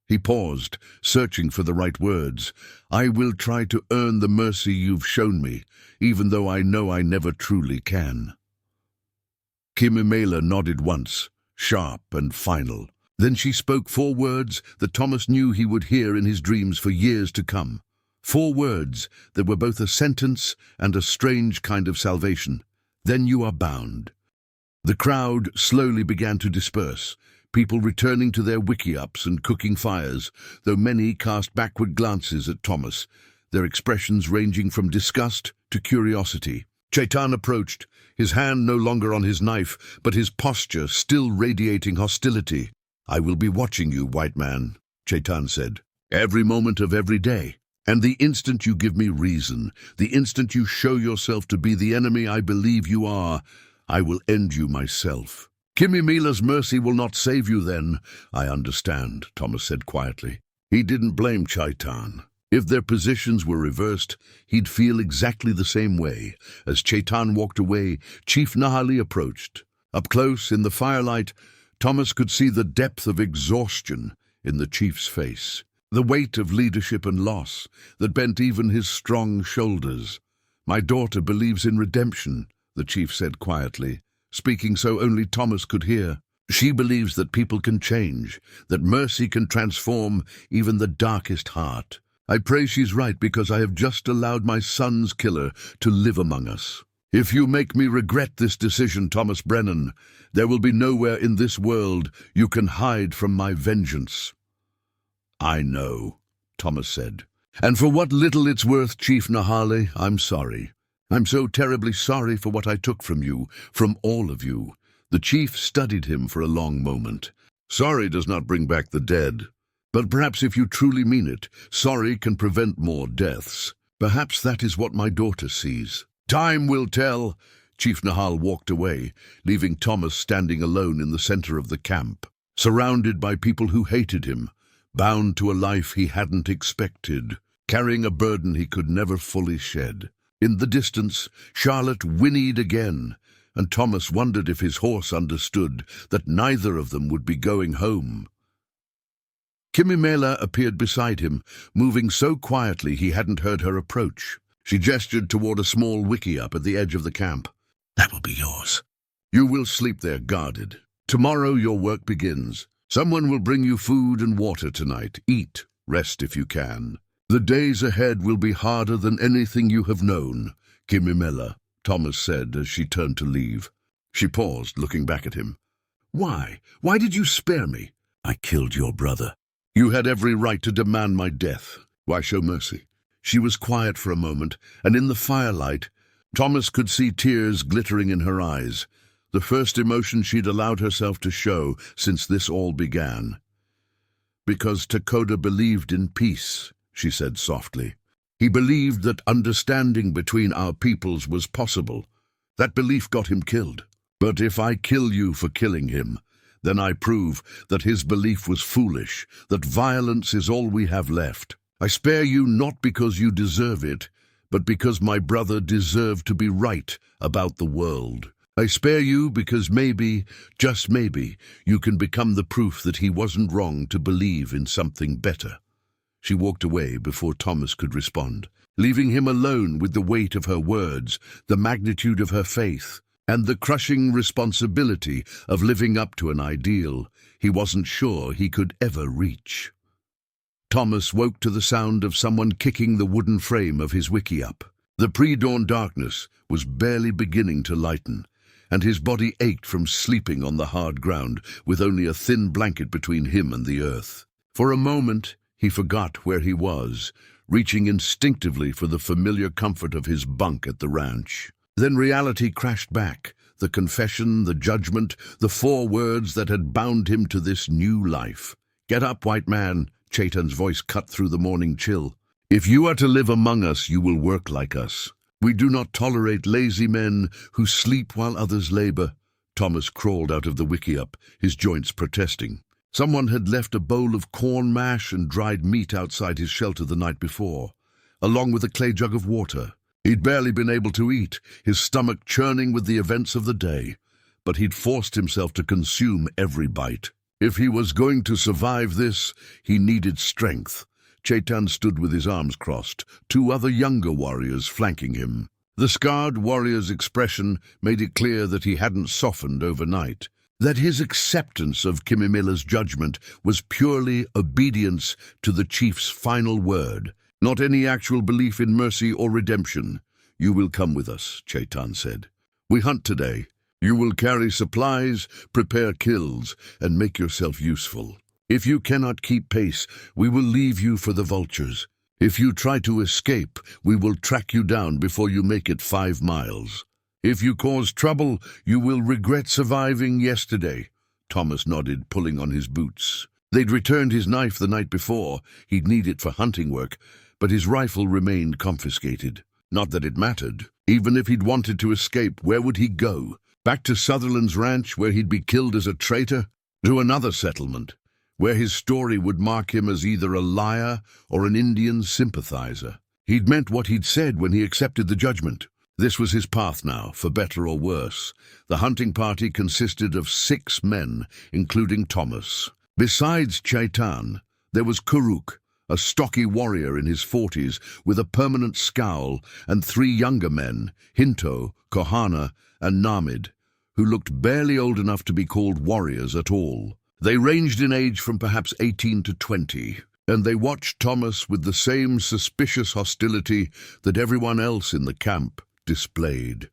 A: He paused, searching for the right words. I will try to earn the mercy you've shown me, even though I know I never truly can. Kimimela nodded once, sharp and final. Then she spoke 4 words that Thomas knew he would hear in his dreams for years to come. 4 words that were both a sentence and a strange kind of salvation. Then you are bound. The crowd slowly began to disperse, people returning to their wiki-ups and cooking fires, though many cast backward glances at Thomas, their expressions ranging from disgust to curiosity. Chaitan approached, his hand no longer on his knife, but his posture still radiating hostility. I will be watching you, white man, Chaitan said, every moment of every day. And the instant you give me reason, the instant you show yourself to be the enemy I believe you are, I will end you myself. Kimimela's mercy will not save you then, I understand, Thomas said quietly. He didn't blame Chaitan. If their positions were reversed, he'd feel exactly the same way. As Chaitan walked away, Chief Nahali approached. Up close, in the firelight, Thomas could see the depth of exhaustion in the chief's face, the weight of leadership and loss that bent even his strong shoulders. My daughter believes in redemption, the chief said quietly, speaking so only Thomas could hear. She believes that people can change, that mercy can transform even the darkest heart. I pray she's right because I have just allowed my son's killer to live among us. If you make me regret this decision, Thomas Brennan, there will be nowhere in this world you can hide from my vengeance. I know, Thomas said. And for what little it's worth, Chief Nahali, I'm sorry. I'm so terribly sorry for what I took from you, from all of you. The chief studied him for a long moment. Sorry does not bring back the dead. But perhaps if you truly mean it, sorry can prevent more deaths. Perhaps that is what my daughter sees. Time will tell. Chief Nahal walked away, leaving Thomas standing alone in the center of the camp, surrounded by people who hated him, bound to a life he hadn't expected, carrying a burden he could never fully shed. In the distance, Charlotte whinnied again, and Thomas wondered if his horse understood that neither of them would be going home. Kimimela appeared beside him, moving so quietly he hadn't heard her approach. She gestured toward a small wiki-up at the edge of the camp. That will be yours. You will sleep there guarded. Tomorrow your work begins. Someone will bring you food and water tonight. Eat, rest if you can. The days ahead will be harder than anything you have known, Kimimela, Thomas said as she turned to leave. She paused, looking back at him. Why? Why did you spare me? I killed your brother. You had every right to demand my death. Why show mercy? She was quiet for a moment, and in the firelight, Thomas could see tears glittering in her eyes, the first emotion she'd allowed herself to show since this all began. Because Takoda believed in peace, she said softly. He believed that understanding between our peoples was possible. That belief got him killed. But if I kill you for killing him, then I prove that his belief was foolish, that violence is all we have left. I spare you not because you deserve it, but because my brother deserved to be right about the world. I spare you because maybe, just maybe, you can become the proof that he wasn't wrong to believe in something better. She walked away before Thomas could respond, leaving him alone with the weight of her words, the magnitude of her faith, and the crushing responsibility of living up to an ideal he wasn't sure he could ever reach. Thomas woke to the sound of someone kicking the wooden frame of his wiki-up. The pre-dawn darkness was barely beginning to lighten, and his body ached from sleeping on the hard ground with only a thin blanket between him and the earth. For a moment, he forgot where he was, reaching instinctively for the familiar comfort of his bunk at the ranch. Then reality crashed back, the confession, the judgment, the 4 words that had bound him to this new life. "Get up, white man," Chaitan's voice cut through the morning chill. "If you are to live among us, you will work like us. We do not tolerate lazy men who sleep while others labor." Thomas crawled out of the wickiup, his joints protesting. Someone had left a bowl of corn mash and dried meat outside his shelter the night before, along with a clay jug of water. He'd barely been able to eat, his stomach churning with the events of the day, but he'd forced himself to consume every bite. If he was going to survive this, he needed strength. Chaitan stood with his arms crossed, 2 other younger warriors flanking him. The scarred warrior's expression made it clear that he hadn't softened overnight, that his acceptance of Kimimila's judgment was purely obedience to the chief's final word, not any actual belief in mercy or redemption. "You will come with us," Chaitan said. "We hunt today. You will carry supplies, prepare kills, and make yourself useful. If you cannot keep pace, we will leave you for the vultures. If you try to escape, we will track you down before you make it 5 miles. If you cause trouble, you will regret surviving yesterday." Thomas nodded, pulling on his boots. They'd returned his knife the night before. He'd need it for hunting work, but his rifle remained confiscated. Not that it mattered. Even if he'd wanted to escape, where would he go? Back to Sutherland's ranch, where he'd be killed as a traitor? To another settlement, where his story would mark him as either a liar or an Indian sympathizer. He'd meant what he'd said when he accepted the judgment. This was his path now, for better or worse. The hunting party consisted of 6 men, including Thomas. Besides Chaitan, there was Kuruk, a stocky warrior in his 40s with a permanent scowl, and 3 younger men, Hinto, Kohana, and Namid, who looked barely old enough to be called warriors at all. They ranged in age from perhaps 18 to 20, and they watched Thomas with the same suspicious hostility that everyone else in the camp displayed.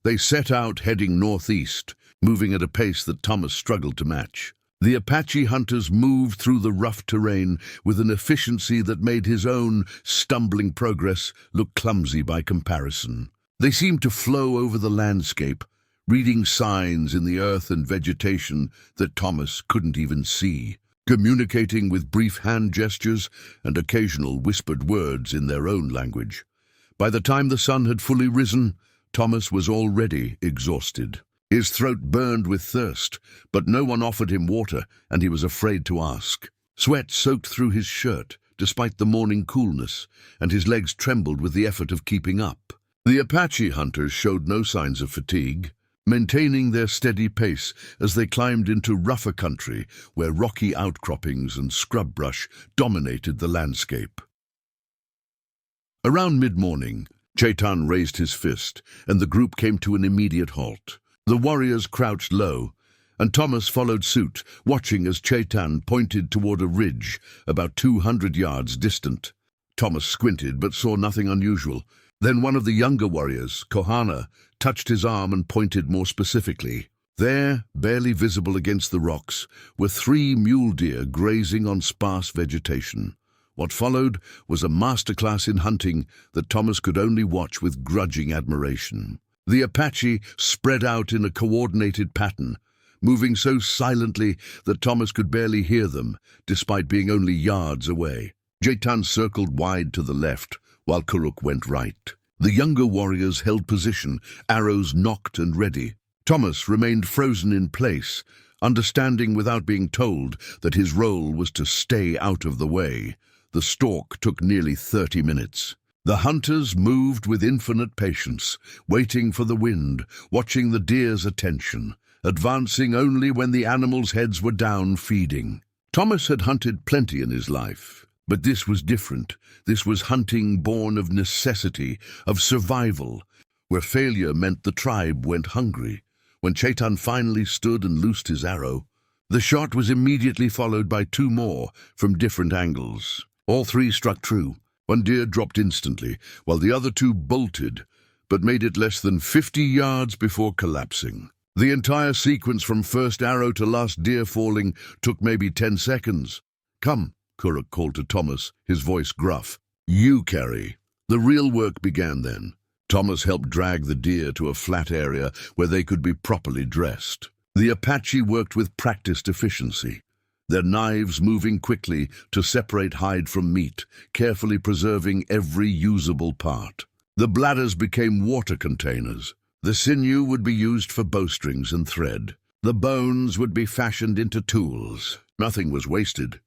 A: They set out heading northeast, moving at a pace that Thomas struggled to match. The Apache hunters moved through the rough terrain with an efficiency that made his own stumbling progress look clumsy by comparison. They seemed to flow over the landscape, reading signs in the earth and vegetation that Thomas couldn't even see, communicating with brief hand gestures and occasional whispered words in their own language. By the time the sun had fully risen, Thomas was already exhausted. His throat burned with thirst, but no one offered him water, and he was afraid to ask. Sweat soaked through his shirt, despite the morning coolness, and his legs trembled with the effort of keeping up. The Apache hunters showed no signs of fatigue, maintaining their steady pace as they climbed into rougher country where rocky outcroppings and scrub brush dominated the landscape. Around mid-morning, Chaitan raised his fist, and the group came to an immediate halt. The warriors crouched low, and Thomas followed suit, watching as Chaitan pointed toward a ridge about 200 yards distant. Thomas squinted but saw nothing unusual. Then one of the younger warriors, Kohana, touched his arm and pointed more specifically. There, barely visible against the rocks, were 3 mule deer grazing on sparse vegetation. What followed was a masterclass in hunting that Thomas could only watch with grudging admiration. The Apache spread out in a coordinated pattern, moving so silently that Thomas could barely hear them, despite being only yards away. Chaitan circled wide to the left, while Kuruk went right. The younger warriors held position, arrows nocked and ready. Thomas remained frozen in place, understanding without being told that his role was to stay out of the way. The stalk took nearly 30 minutes. The hunters moved with infinite patience, waiting for the wind, watching the deer's attention, advancing only when the animals' heads were down feeding. Thomas had hunted plenty in his life, but this was different. This was hunting born of necessity, of survival, where failure meant the tribe went hungry. When Chaitan finally stood and loosed his arrow, the shot was immediately followed by 2 more from different angles. All 3 struck true. One deer dropped instantly, while the other 2 bolted, but made it less than 50 yards before collapsing. The entire sequence from first arrow to last deer falling took maybe 10 seconds. "Come," Kuruk called to Thomas, his voice gruff. "You carry." The real work began then. Thomas helped drag the deer to a flat area where they could be properly dressed. The Apache worked with practiced efficiency, their knives moving quickly to separate hide from meat, carefully preserving every usable part. The bladders became water containers. The sinew would be used for bowstrings and thread. The bones would be fashioned into tools. Nothing was wasted.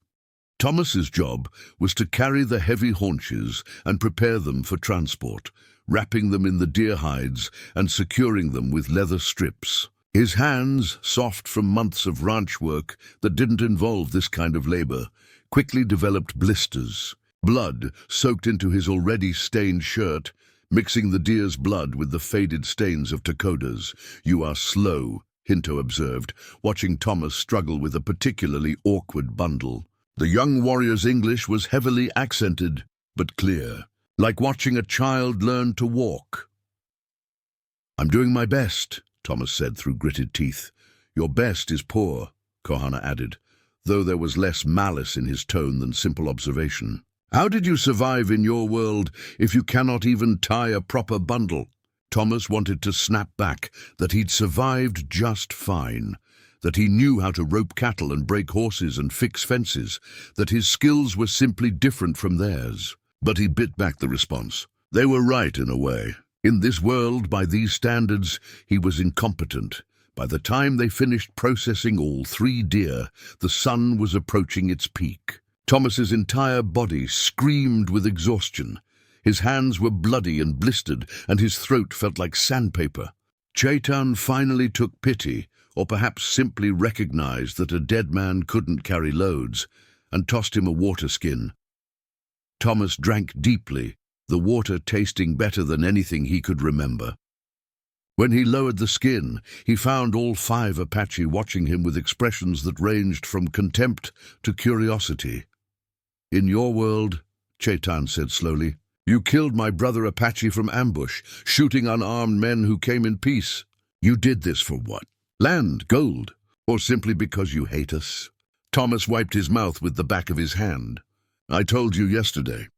A: Thomas's job was to carry the heavy haunches and prepare them for transport, wrapping them in the deer hides and securing them with leather strips. His hands, soft from months of ranch work that didn't involve this kind of labor, quickly developed blisters. Blood soaked into his already stained shirt, mixing the deer's blood with the faded stains of Takoda's. "You are slow," Hinto observed, watching Thomas struggle with a particularly awkward bundle. The young warrior's English was heavily accented, but clear, like watching a child learn to walk. "I'm doing my best," Thomas said through gritted teeth. "Your best is poor," Kohana added, though there was less malice in his tone than simple observation. "How did you survive in your world if you cannot even tie a proper bundle?" Thomas wanted to snap back that he'd survived just fine, that he knew how to rope cattle and break horses and fix fences, that his skills were simply different from theirs. But he bit back the response. They were right in a way. In this world, by these standards, he was incompetent. By the time they finished processing all 3 deer, the sun was approaching its peak. Thomas's entire body screamed with exhaustion. His hands were bloody and blistered, and his throat felt like sandpaper. Chaitan finally took pity, or perhaps simply recognized that a dead man couldn't carry loads, and tossed him a water skin. Thomas drank deeply, the water tasting better than anything he could remember. When he lowered the skin, he found all 5 Apache watching him with expressions that ranged from contempt to curiosity. "In your world," Chaitan said slowly, "you killed my brother Apache from ambush, shooting unarmed men who came in peace. You did this for what? Land, gold, or simply because you hate us?" Thomas wiped his mouth with the back of his hand. "I told you yesterday.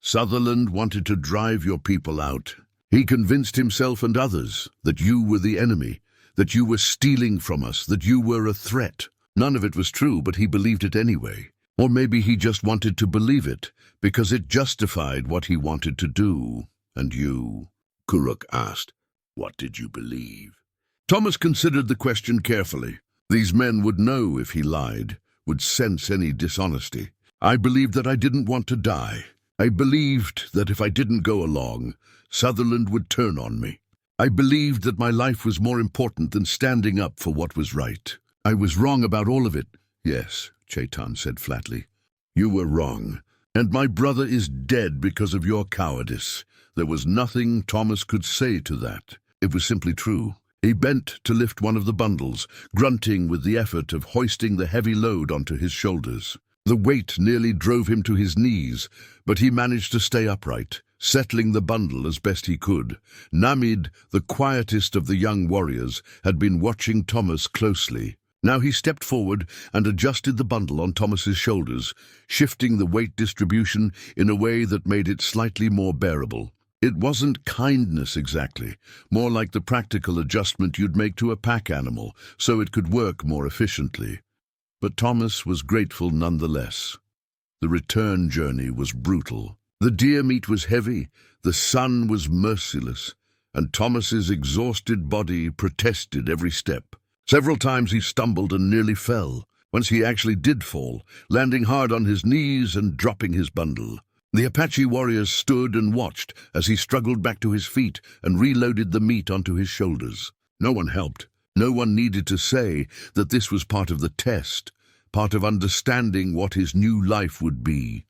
A: Sutherland wanted to drive your people out. He convinced himself and others that you were the enemy, that you were stealing from us, that you were a threat. None of it was true, but he believed it anyway. Or maybe he just wanted to believe it, because it justified what he wanted to do. And you?" Kuruk asked. "What did you believe?" Thomas considered the question carefully. These men would know if he lied, would sense any dishonesty. "I believed that I didn't want to die. I believed that if I didn't go along, Sutherland would turn on me. I believed that my life was more important than standing up for what was right. I was wrong about all of it." "Yes," Chaitan said flatly. "You were wrong, and my brother is dead because of your cowardice." There was nothing Thomas could say to that. It was simply true. He bent to lift one of the bundles, grunting with the effort of hoisting the heavy load onto his shoulders. The weight nearly drove him to his knees, but he managed to stay upright, settling the bundle as best he could. Namid, the quietest of the young warriors, had been watching Thomas closely. Now he stepped forward and adjusted the bundle on Thomas's shoulders, shifting the weight distribution in a way that made it slightly more bearable. It wasn't kindness exactly, more like the practical adjustment you'd make to a pack animal, so it could work more efficiently. But Thomas was grateful nonetheless. The return journey was brutal. The deer meat was heavy, the sun was merciless, and Thomas's exhausted body protested every step. Several times he stumbled and nearly fell. Once he actually did fall, landing hard on his knees and dropping his bundle. The Apache warriors stood and watched as he struggled back to his feet and reloaded the meat onto his shoulders. No one helped. No one needed to say that this was part of the test, part of understanding what his new life would be.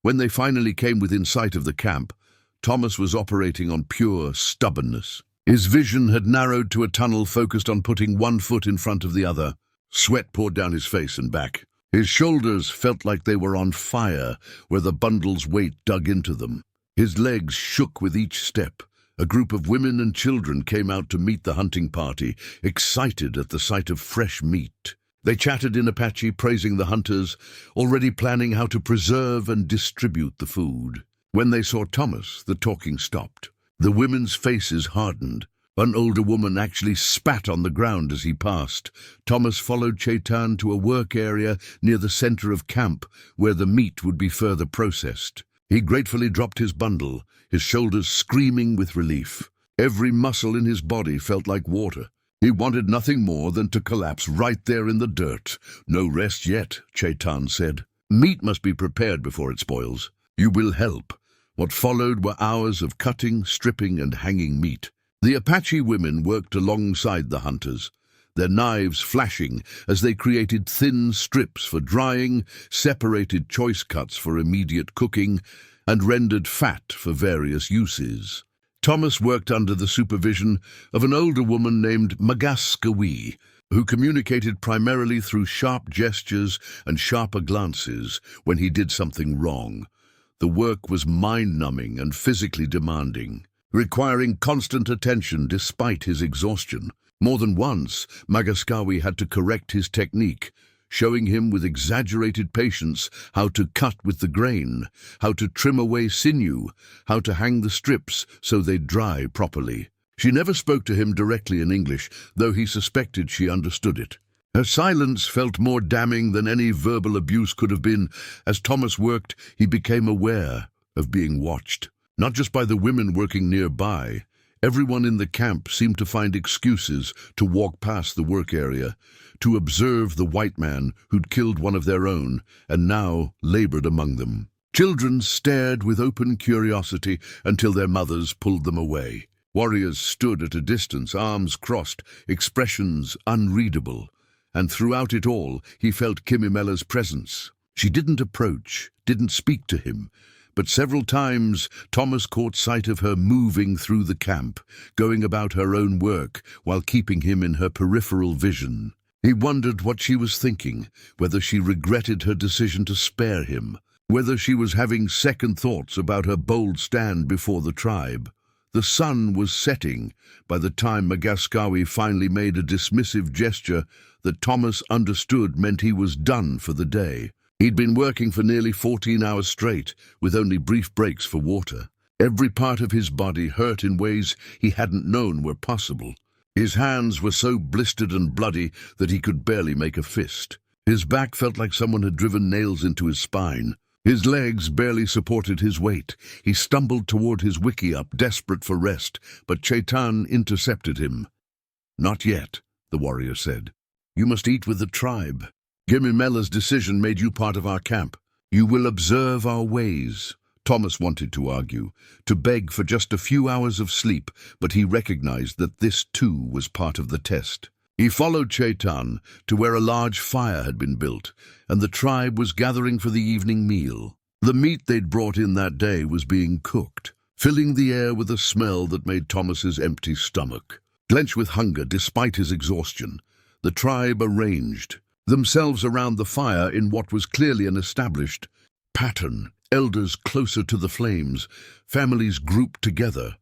A: When they finally came within sight of the camp, Thomas was operating on pure stubbornness. His vision had narrowed to a tunnel focused on putting one foot in front of the other. Sweat poured down his face and back. His shoulders felt like they were on fire where the bundle's weight dug into them. His legs shook with each step, A group of women and children came out to meet the hunting party, excited at the sight of fresh meat. They chatted in Apache, praising the hunters, already planning how to preserve and distribute the food. When they saw Thomas, the talking stopped. The women's faces hardened. An older woman actually spat on the ground as he passed. Thomas followed Chetan to a work area near the center of camp, where the meat would be further processed. He gratefully dropped his bundle, his shoulders screaming with relief. Every muscle in his body felt like water. He wanted nothing more than to collapse right there in the dirt. "No rest yet," Chetan said. "Meat must be prepared before it spoils. You will help." What followed were hours of cutting, stripping, and hanging meat. The Apache women worked alongside the hunters, their knives flashing as they created thin strips for drying, separated choice cuts for immediate cooking, and rendered fat for various uses. Thomas worked under the supervision of an older woman named Magaskawi, who communicated primarily through sharp gestures and sharper glances when he did something wrong. The work was mind-numbing and physically demanding, requiring constant attention despite his exhaustion. More than once, Magaskawi had to correct his technique, showing him with exaggerated patience how to cut with the grain, how to trim away sinew, how to hang the strips so they'd dry properly. She never spoke to him directly in English, though he suspected she understood it. Her silence felt more damning than any verbal abuse could have been. As Thomas worked, he became aware of being watched. Not just by the women working nearby. Everyone in the camp seemed to find excuses to walk past the work area, to observe the white man who'd killed one of their own and now labored among them. Children stared with open curiosity until their mothers pulled them away. Warriors stood at a distance, arms crossed, expressions unreadable. And throughout it all, he felt Kimimela's presence. She didn't approach, didn't speak to him, but several times Thomas caught sight of her moving through the camp, going about her own work while keeping him in her peripheral vision. He wondered what she was thinking, whether she regretted her decision to spare him, whether she was having second thoughts about her bold stand before the tribe. The sun was setting by the time Magaskawi finally made a dismissive gesture that Thomas understood meant he was done for the day. He'd been working for nearly 14 hours straight, with only brief breaks for water. Every part of his body hurt in ways he hadn't known were possible. His hands were so blistered and bloody that he could barely make a fist. His back felt like someone had driven nails into his spine. His legs barely supported his weight. He stumbled toward his wickiup, desperate for rest, but Chetan intercepted him. "Not yet," the warrior said. "You must eat with the tribe. Kimimela's decision made you part of our camp. You will observe our ways." Thomas wanted to argue, to beg for just a few hours of sleep, but he recognized that this too was part of the test. He followed Chetan to where a large fire had been built, and the tribe was gathering for the evening meal. The meat they'd brought in that day was being cooked, filling the air with a smell that made Thomas's empty stomach. Clenched with hunger despite his exhaustion, the tribe arranged themselves around the fire in what was clearly an established pattern. Elders closer to the flames, families grouped together,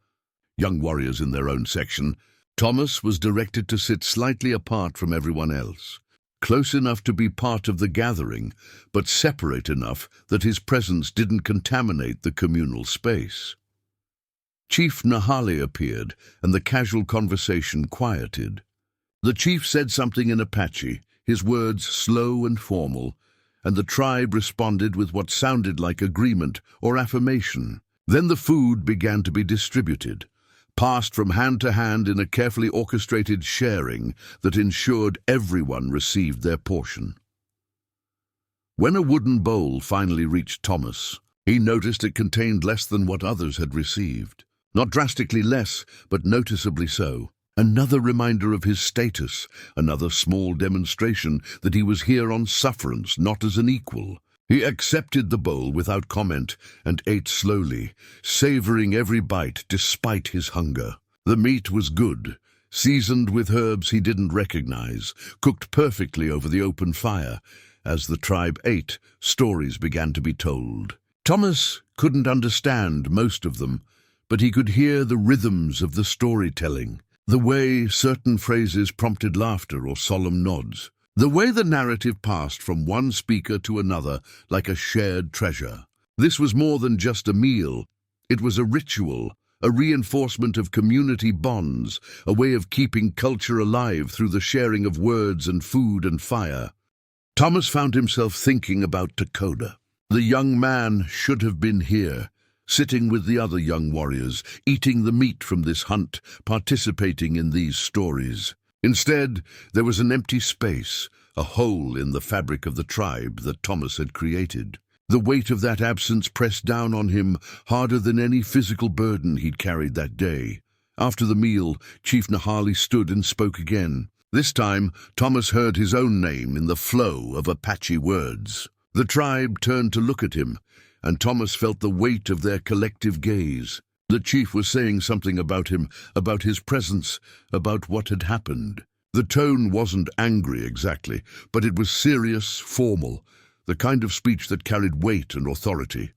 A: young warriors in their own section. Thomas was directed to sit slightly apart from everyone else, close enough to be part of the gathering, but separate enough that his presence didn't contaminate the communal space. Chief Nahali appeared, and the casual conversation quieted. The chief said something in Apache, his words slow and formal, and the tribe responded with what sounded like agreement or affirmation. Then the food began to be distributed, passed from hand to hand in a carefully orchestrated sharing that ensured everyone received their portion. When a wooden bowl finally reached Thomas, he noticed it contained less than what others had received. Not drastically less, but noticeably so. Another reminder of his status, another small demonstration that he was here on sufferance, not as an equal. He accepted the bowl without comment and ate slowly, savoring every bite despite his hunger. The meat was good, seasoned with herbs he didn't recognize, cooked perfectly over the open fire. As the tribe ate, stories began to be told. Thomas couldn't understand most of them, but he could hear the rhythms of the storytelling, the way certain phrases prompted laughter or solemn nods, the way the narrative passed from one speaker to another like a shared treasure. This was more than just a meal. It was a ritual, a reinforcement of community bonds, a way of keeping culture alive through the sharing of words and food and fire. Thomas found himself thinking about Dakota. The young man should have been here, sitting with the other young warriors, eating the meat from this hunt, participating in these stories. Instead, there was an empty space, a hole in the fabric of the tribe that Thomas had created. The weight of that absence pressed down on him harder than any physical burden he'd carried that day. After the meal, Chief Nahali stood and spoke again. This time, Thomas heard his own name in the flow of Apache words. The tribe turned to look at him, and Thomas felt the weight of their collective gaze. The chief was saying something about him, about his presence, about what had happened. The tone wasn't angry exactly, but it was serious, formal, the kind of speech that carried weight and authority.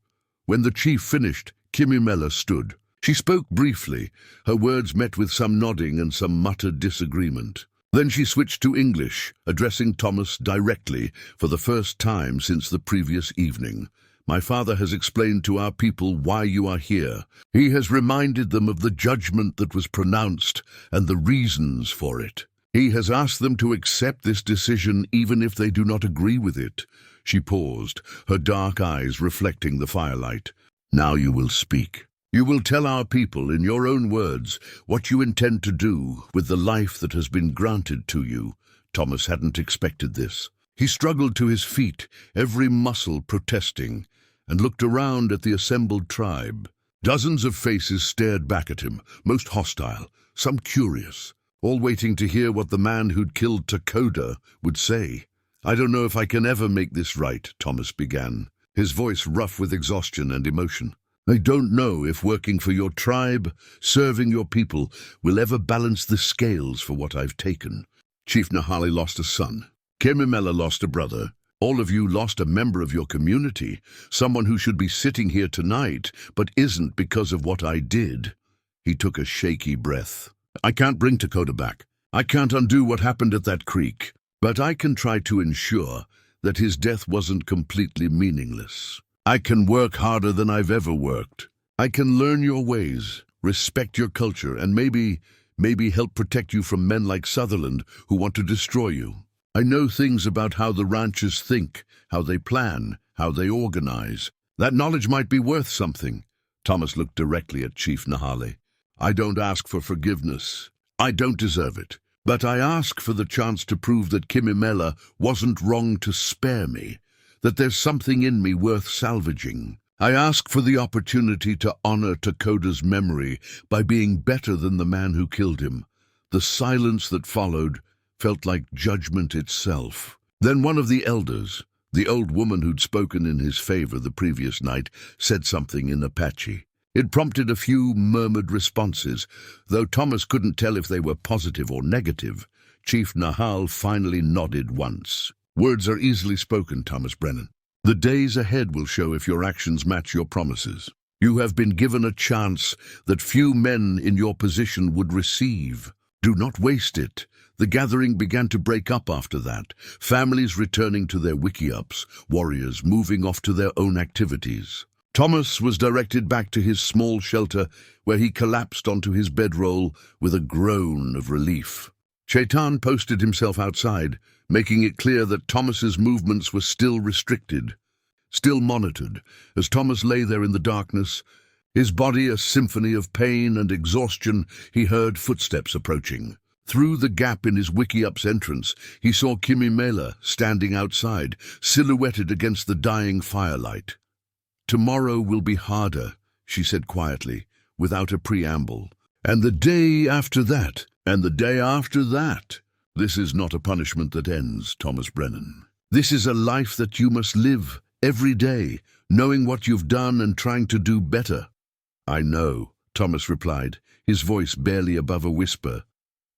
A: When the chief finished, Kimimela stood. She spoke briefly, her words met with some nodding and some muttered disagreement. Then she switched to English, addressing Thomas directly for the first time since the previous evening. My father has explained to our people why you are here. He has reminded them of the judgment that was pronounced and the reasons for it. He has asked them to accept this decision even if they do not agree with it. She paused, her dark eyes reflecting the firelight. Now you will speak. You will tell our people in your own words what you intend to do with the life that has been granted to you. Thomas hadn't expected this. He struggled to his feet, every muscle protesting, and looked around at the assembled tribe. Dozens of faces stared back at him, most hostile, some curious, all waiting to hear what the man who'd killed Dakota would say. I don't know if I can ever make this right, Thomas began, his voice rough with exhaustion and emotion. I don't know if working for your tribe, serving your people, will ever balance the scales for what I've taken. Chief Nahali lost a son. Kimimela lost a brother. All of you lost a member of your community, someone who should be sitting here tonight, but isn't because of what I did. He took a shaky breath. I can't bring Dakota back. I can't undo what happened at that creek, but I can try to ensure that his death wasn't completely meaningless. I can work harder than I've ever worked. I can learn your ways, respect your culture, and maybe help protect you from men like Sutherland who want to destroy you. I know things about how the ranchers think, how they plan, how they organize. That knowledge might be worth something. Thomas looked directly at Chief Nahali. I don't ask for forgiveness. I don't deserve it. But I ask for the chance to prove that Kimimela wasn't wrong to spare me, that there's something in me worth salvaging. I ask for the opportunity to honor Dakota's memory by being better than the man who killed him. The silence that followed felt like judgment itself. Then one of the elders, the old woman who'd spoken in his favor the previous night, said something in Apache. It prompted a few murmured responses, though Thomas couldn't tell if they were positive or negative. Chief Nahal finally nodded once. Words are easily spoken, Thomas Brennan. The days ahead will show if your actions match your promises. You have been given a chance that few men in your position would receive. Do not waste it. The gathering began to break up after that, families returning to their wiki-ups, warriors moving off to their own activities. Thomas was directed back to his small shelter, where he collapsed onto his bedroll with a groan of relief. Chaitan posted himself outside, making it clear that Thomas's movements were still restricted, still monitored. As Thomas lay there in the darkness, his body a symphony of pain and exhaustion, he heard footsteps approaching. Through the gap in his wiki-up's entrance, he saw Kimimela standing outside, silhouetted against the dying firelight. Tomorrow will be harder, she said quietly, without a preamble. And the day after that, and the day after that. This is not a punishment that ends, Thomas Brennan. This is a life that you must live every day, knowing what you've done and trying to do better. I know, Thomas replied, his voice barely above a whisper.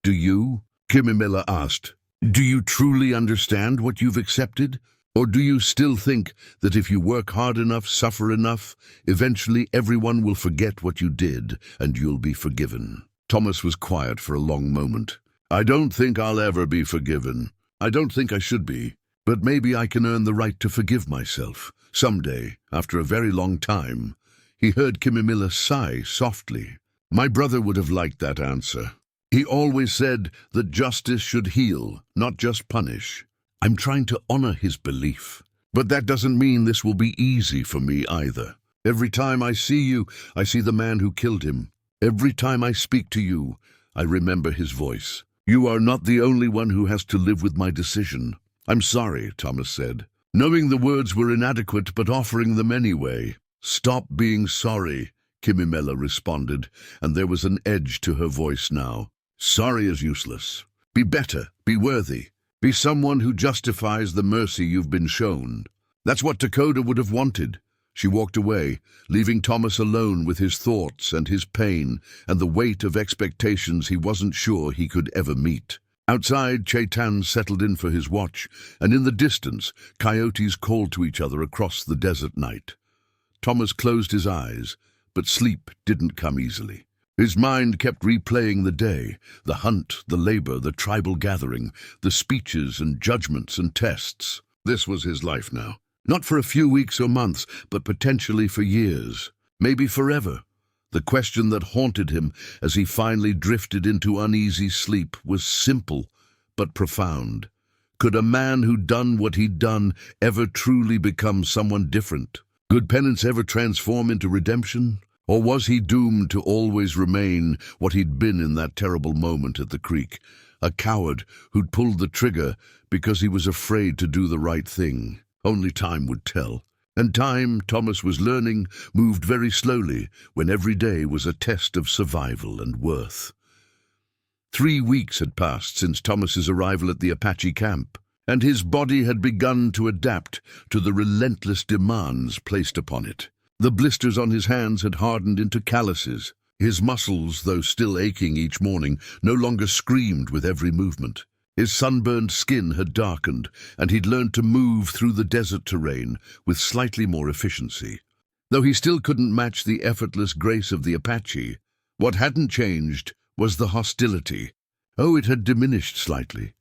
A: Do you? Kimimela asked. Do you truly understand what you've accepted? Or do you still think that if you work hard enough, suffer enough, eventually everyone will forget what you did and you'll be forgiven? Thomas was quiet for a long moment. I don't think I'll ever be forgiven. I don't think I should be. But maybe I can earn the right to forgive myself. Someday, after a very long time. He heard Kimimila sigh softly. My brother would have liked that answer. He always said that justice should heal, not just punish. I'm trying to honor his belief. But that doesn't mean this will be easy for me either. Every time I see you, I see the man who killed him. Every time I speak to you, I remember his voice. You are not the only one who has to live with my decision. I'm sorry, Thomas said, knowing the words were inadequate but offering them anyway. Stop being sorry, Kimimela responded, and there was an edge to her voice now. Sorry is useless. Be better, be worthy. Be someone who justifies the mercy you've been shown. That's what Dakota would have wanted. She walked away, leaving Thomas alone with his thoughts and his pain and the weight of expectations he wasn't sure he could ever meet. Outside, Chetan settled in for his watch, and in the distance, coyotes called to each other across the desert night. Thomas closed his eyes, but sleep didn't come easily. His mind kept replaying the day, the hunt, the labor, the tribal gathering, the speeches and judgments and tests. This was his life now. Not for a few weeks or months, but potentially for years, maybe forever. The question that haunted him as he finally drifted into uneasy sleep was simple but profound. Could a man who'd done what he'd done ever truly become someone different? Could penance ever transform into redemption? Or was he doomed to always remain what he'd been in that terrible moment at the creek? A coward who'd pulled the trigger because he was afraid to do the right thing. Only time would tell. And time, Thomas was learning, moved very slowly when every day was a test of survival and worth. 3 weeks had passed since Thomas's arrival at the Apache camp, and his body had begun to adapt to the relentless demands placed upon it. The blisters on his hands had hardened into calluses. His muscles, though still aching each morning, no longer screamed with every movement. His sunburned skin had darkened, and he'd learned to move through the desert terrain with slightly more efficiency. Though he still couldn't match the effortless grace of the Apache, what hadn't changed was the hostility. Oh, it had diminished slightly.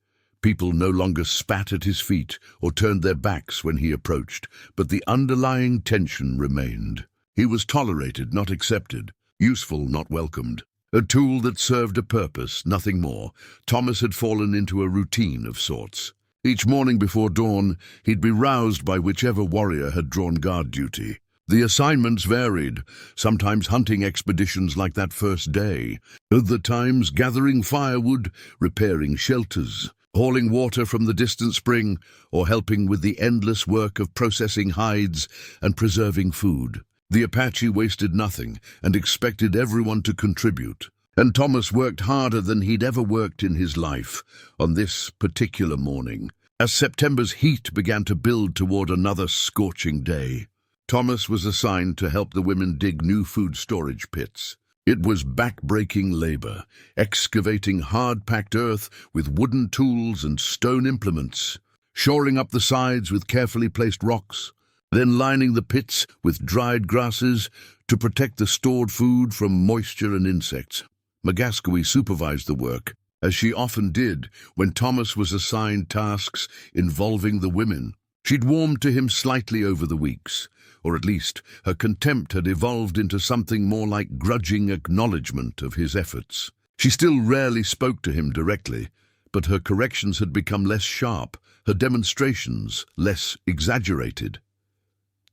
A: People no longer spat at his feet or turned their backs when he approached, but the underlying tension remained. He was tolerated, not accepted, useful, not welcomed. A tool that served a purpose, nothing more. Thomas had fallen into a routine of sorts. Each morning before dawn, he'd be roused by whichever warrior had drawn guard duty. The assignments varied, sometimes hunting expeditions like that first day, other times gathering firewood, repairing shelters, hauling water from the distant spring, or helping with the endless work of processing hides and preserving food. The Apache wasted nothing and expected everyone to contribute. And Thomas worked harder than he'd ever worked in his life on this particular morning. As September's heat began to build toward another scorching day, Thomas was assigned to help the women dig new food storage pits. It was back-breaking labor, excavating hard-packed earth with wooden tools and stone implements, shoring up the sides with carefully placed rocks, then lining the pits with dried grasses to protect the stored food from moisture and insects. Magaskwi supervised the work, as she often did when Thomas was assigned tasks involving the women. She'd warmed to him slightly over the weeks, or at least her contempt had evolved into something more like grudging acknowledgement of his efforts. She still rarely spoke to him directly, but her corrections had become less sharp, her demonstrations less exaggerated.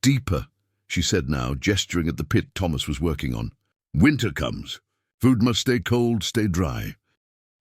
A: Deeper, she said now, gesturing at the pit Thomas was working on. Winter comes. Food must stay cold, stay dry.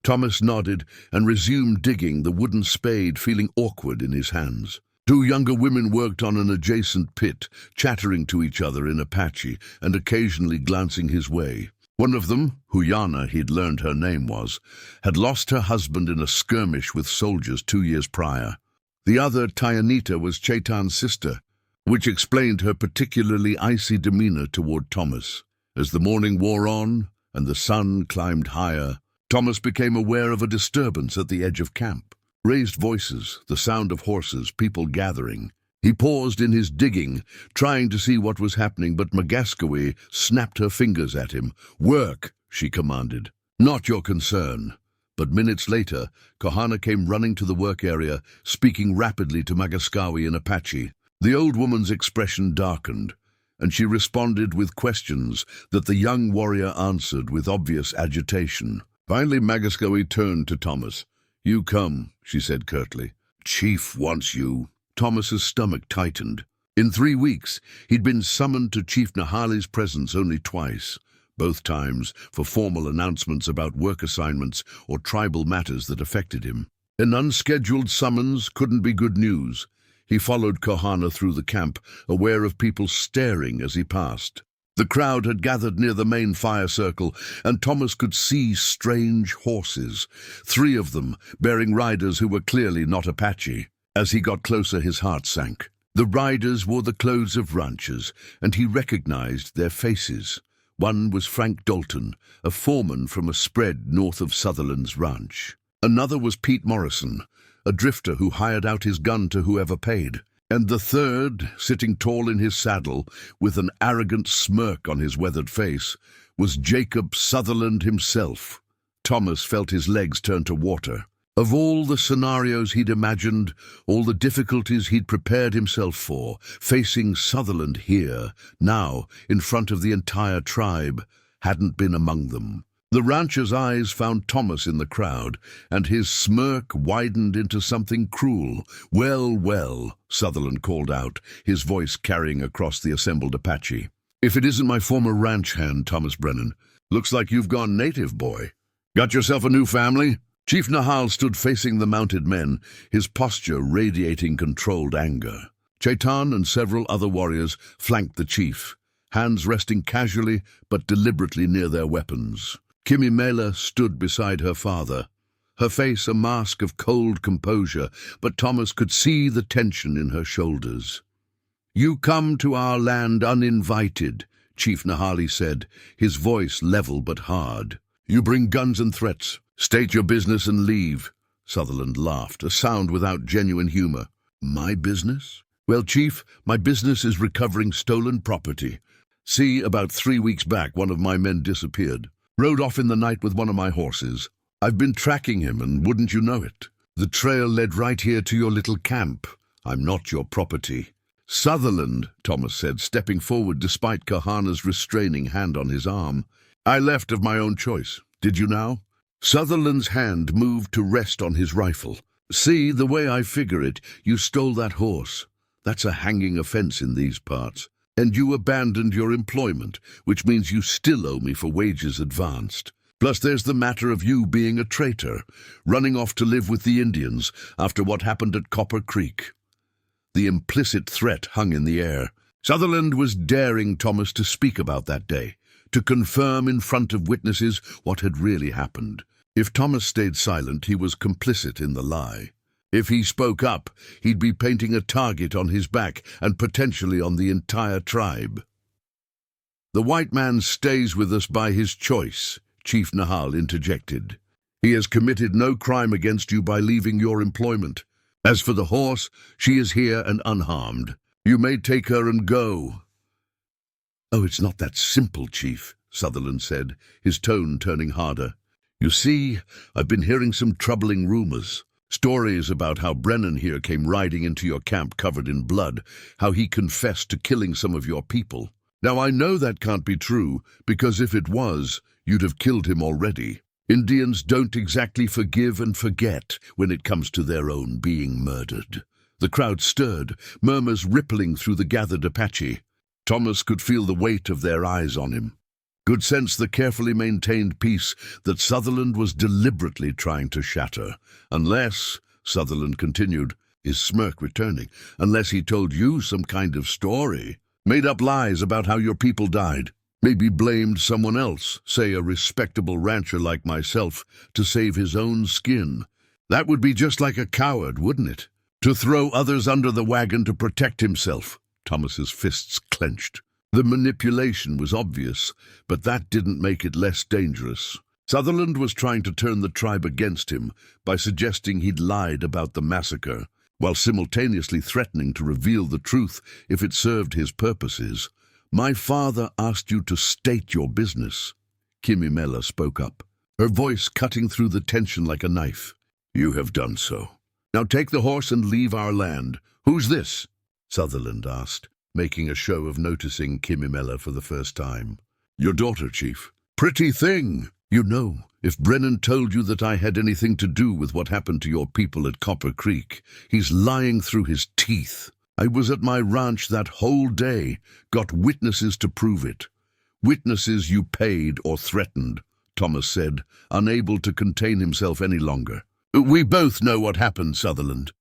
A: Thomas nodded and resumed digging, the wooden spade feeling awkward in his hands. 2 younger women worked on an adjacent pit, chattering to each other in Apache and occasionally glancing his way. One of them, Huyana he'd learned her name was, had lost her husband in a skirmish with soldiers 2 years prior. The other, Tayanita, was Chetan's sister, which explained her particularly icy demeanor toward Thomas. As the morning wore on and the sun climbed higher, Thomas became aware of a disturbance at the edge of camp. Raised voices, the sound of horses, people gathering. He paused in his digging, trying to see what was happening, but Magaskawi snapped her fingers at him. "Work," she commanded. "Not your concern." But minutes later, Kahana came running to the work area, speaking rapidly to Magaskawi in Apache. The old woman's expression darkened, and she responded with questions that the young warrior answered with obvious agitation. Finally, Magaskawi turned to Thomas. "You come," she said curtly. "Chief wants you." Thomas's stomach tightened. In 3 weeks, he'd been summoned to Chief Nahali's presence only twice, both times for formal announcements about work assignments or tribal matters that affected him. An unscheduled summons couldn't be good news. He followed Kahana through the camp, aware of people staring as he passed. The crowd had gathered near the main fire circle, and Thomas could see strange horses, 3 of them bearing riders who were clearly not Apache. As he got closer, his heart sank. The riders wore the clothes of ranchers, and he recognized their faces. One was Frank Dalton, a foreman from a spread north of Sutherland's ranch. Another was Pete Morrison, a drifter who hired out his gun to whoever paid. And the third, sitting tall in his saddle, with an arrogant smirk on his weathered face, was Jacob Sutherland himself. Thomas felt his legs turn to water. Of all the scenarios he'd imagined, all the difficulties he'd prepared himself for, facing Sutherland here, now, in front of the entire tribe, hadn't been among them. The rancher's eyes found Thomas in the crowd, and his smirk widened into something cruel. "Well, well," Sutherland called out, his voice carrying across the assembled Apache. "If it isn't my former ranch hand, Thomas Brennan, looks like you've gone native, boy. Got yourself a new family?" Chief Nahal stood facing the mounted men, his posture radiating controlled anger. Chaitan and several other warriors flanked the chief, hands resting casually but deliberately near their weapons. Kimimela stood beside her father, her face a mask of cold composure, but Thomas could see the tension in her shoulders. "You come to our land uninvited," Chief Nahali said, his voice level but hard. "You bring guns and threats. State your business and leave." Sutherland laughed, a sound without genuine humor. "My business? Well, Chief, my business is recovering stolen property. See, about 3 weeks back, one of my men disappeared. Rode off in the night with one of my horses. I've been tracking him, and wouldn't you know it? The trail led right here to your little camp. I'm not your property." "Sutherland," Thomas said, stepping forward despite Kahana's restraining hand on his arm. "I left of my own choice. Did you now?" Sutherland's hand moved to rest on his rifle. "See, the way I figure it, you stole that horse. That's a hanging offense in these parts. And you abandoned your employment, which means you still owe me for wages advanced. Plus there's the matter of you being a traitor, running off to live with the Indians after what happened at Copper Creek." The implicit threat hung in the air. Sutherland was daring Thomas to speak about that day, to confirm in front of witnesses what had really happened. If Thomas stayed silent, he was complicit in the lie. If he spoke up, he'd be painting a target on his back and potentially on the entire tribe. "The white man stays with us by his choice," Chief Nahal interjected. "He has committed no crime against you by leaving your employment. As for the horse, she is here and unharmed. You may take her and go." "Oh, it's not that simple, Chief," Sutherland said, his tone turning harder. "You see, I've been hearing some troubling rumors. Stories about how Brennan here came riding into your camp covered in blood, how he confessed to killing some of your people. Now I know that can't be true, because if it was, you'd have killed him already. Indians don't exactly forgive and forget when it comes to their own being murdered." The crowd stirred, murmurs rippling through the gathered Apache. Thomas could feel the weight of their eyes on him. Could sense the carefully maintained peace that Sutherland was deliberately trying to shatter. "Unless," Sutherland continued, his smirk returning, "unless he told you some kind of story. Made up lies about how your people died. Maybe blamed someone else, say a respectable rancher like myself, to save his own skin. That would be just like a coward, wouldn't it? To throw others under the wagon to protect himself." Thomas's fists clenched. The manipulation was obvious, but that didn't make it less dangerous. Sutherland was trying to turn the tribe against him by suggesting he'd lied about the massacre. while simultaneously threatening to reveal the truth if it served his purposes. "My father asked you to state your business." Kimimela spoke up, her voice cutting through the tension like a knife. "You have done so. Now take the horse and leave our land." "Who's this?" Sutherland asked, making a show of noticing Kimimela for the first time. "Your daughter, Chief." "Pretty thing. You know, if Brennan told you that I had anything to do with what happened to your people at Copper Creek, he's lying through his teeth. I was at my ranch that whole day, got witnesses to prove it. Witnesses you paid or threatened," Thomas said, unable to contain himself any longer. "We both know what happened, Sutherland.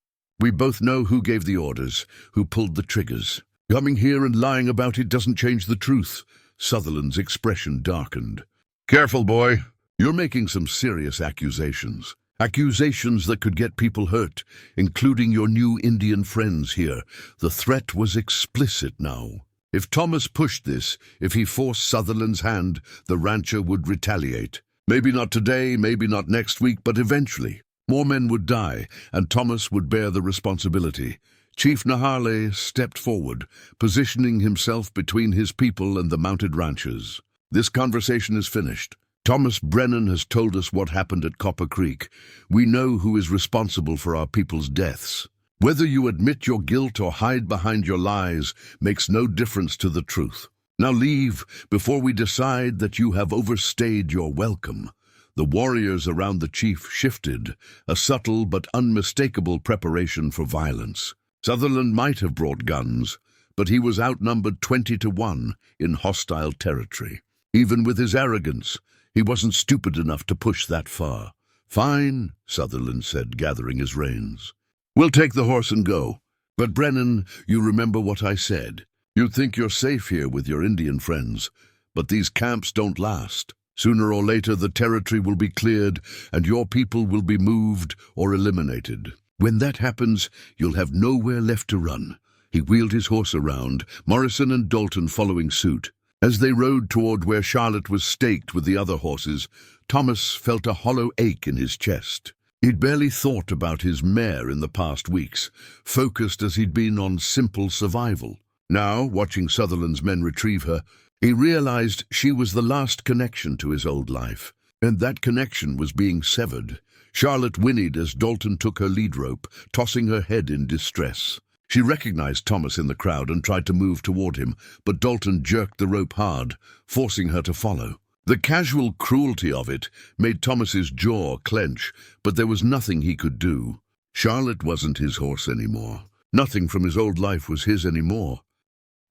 A: We both know who gave the orders, who pulled the triggers. Coming here and lying about it doesn't change the truth." Sutherland's expression darkened. "Careful, boy. You're making some serious accusations. Accusations that could get people hurt, including your new Indian friends here. The threat was explicit now. If Thomas pushed this, if he forced Sutherland's hand, the rancher would retaliate. Maybe not today, maybe not next week, but eventually. More men would die, and Thomas would bear the responsibility." Chief Nahale stepped forward, positioning himself between his people and the mounted ranchers. "This conversation is finished. Thomas Brennan has told us what happened at Copper Creek. We know who is responsible for our people's deaths. Whether you admit your guilt or hide behind your lies makes no difference to the truth. Now leave before we decide that you have overstayed your welcome." The warriors around the chief shifted, a subtle but unmistakable preparation for violence. Sutherland might have brought guns, but he was outnumbered 20-1 in hostile territory. Even with his arrogance, he wasn't stupid enough to push that far. "Fine," Sutherland said, gathering his reins. "We'll take the horse and go. But Brennan, you remember what I said. You think you're safe here with your Indian friends, but these camps don't last. Sooner or later the territory will be cleared and your people will be moved or eliminated. When that happens, you'll have nowhere left to run." He wheeled his horse around, Morrison and Dalton following suit. As they rode toward where Charlotte was staked with the other horses, Thomas felt a hollow ache in his chest. He'd barely thought about his mare in the past weeks, focused as he'd been on simple survival. Now, watching Sutherland's men retrieve her, he realized she was the last connection to his old life, and that connection was being severed. Charlotte whinnied as Dalton took her lead rope, tossing her head in distress. She recognized Thomas in the crowd and tried to move toward him, but Dalton jerked the rope hard, forcing her to follow. The casual cruelty of it made Thomas's jaw clench, but there was nothing he could do. Charlotte wasn't his horse anymore. Nothing from his old life was his anymore.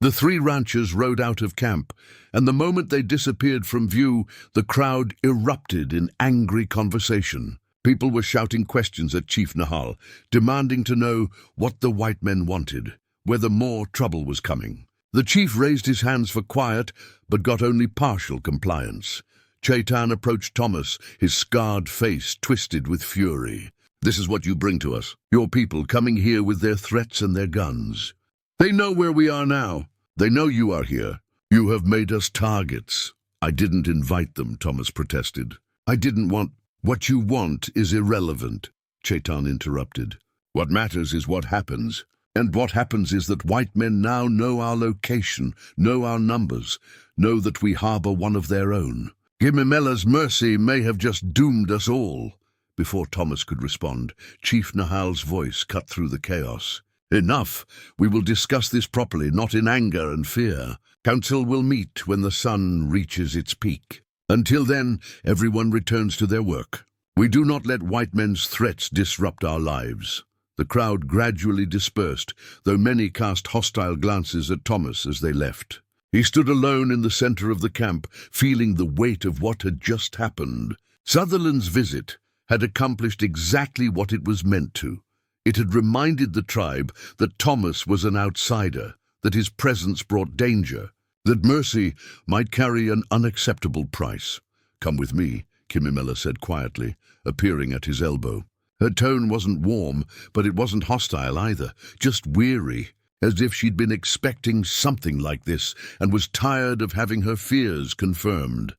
A: The three ranchers rode out of camp, and the moment they disappeared from view, the crowd erupted in angry conversation. People were shouting questions at Chief Nahal, demanding to know what the white men wanted, whether more trouble was coming. The chief raised his hands for quiet, but got only partial compliance. Chaitan approached Thomas, his scarred face twisted with fury. "This is what you bring to us, your people coming here with their threats and their guns. They know where we are now. They know you are here. You have made us targets." "I didn't invite them," Thomas protested. "I didn't want—" "What you want is irrelevant," Chaitan interrupted. "What matters is what happens. And what happens is that white men now know our location, know our numbers, know that we harbor one of their own. Gimimela's mercy may have just doomed us all." Before Thomas could respond, Chief Nahal's voice cut through the chaos. "Enough. We will discuss this properly, not in anger and fear. Council will meet when the sun reaches its peak. Until then, everyone returns to their work. We do not let white men's threats disrupt our lives." The crowd gradually dispersed, though many cast hostile glances at Thomas as they left. He stood alone in the center of the camp, feeling the weight of what had just happened. Sutherland's visit had accomplished exactly what it was meant to. It had reminded the tribe that Thomas was an outsider, that his presence brought danger, that mercy might carry an unacceptable price. "Come with me," Kimimela said quietly, appearing at his elbow. Her tone wasn't warm, but it wasn't hostile either, just weary, as if she'd been expecting something like this and was tired of having her fears confirmed.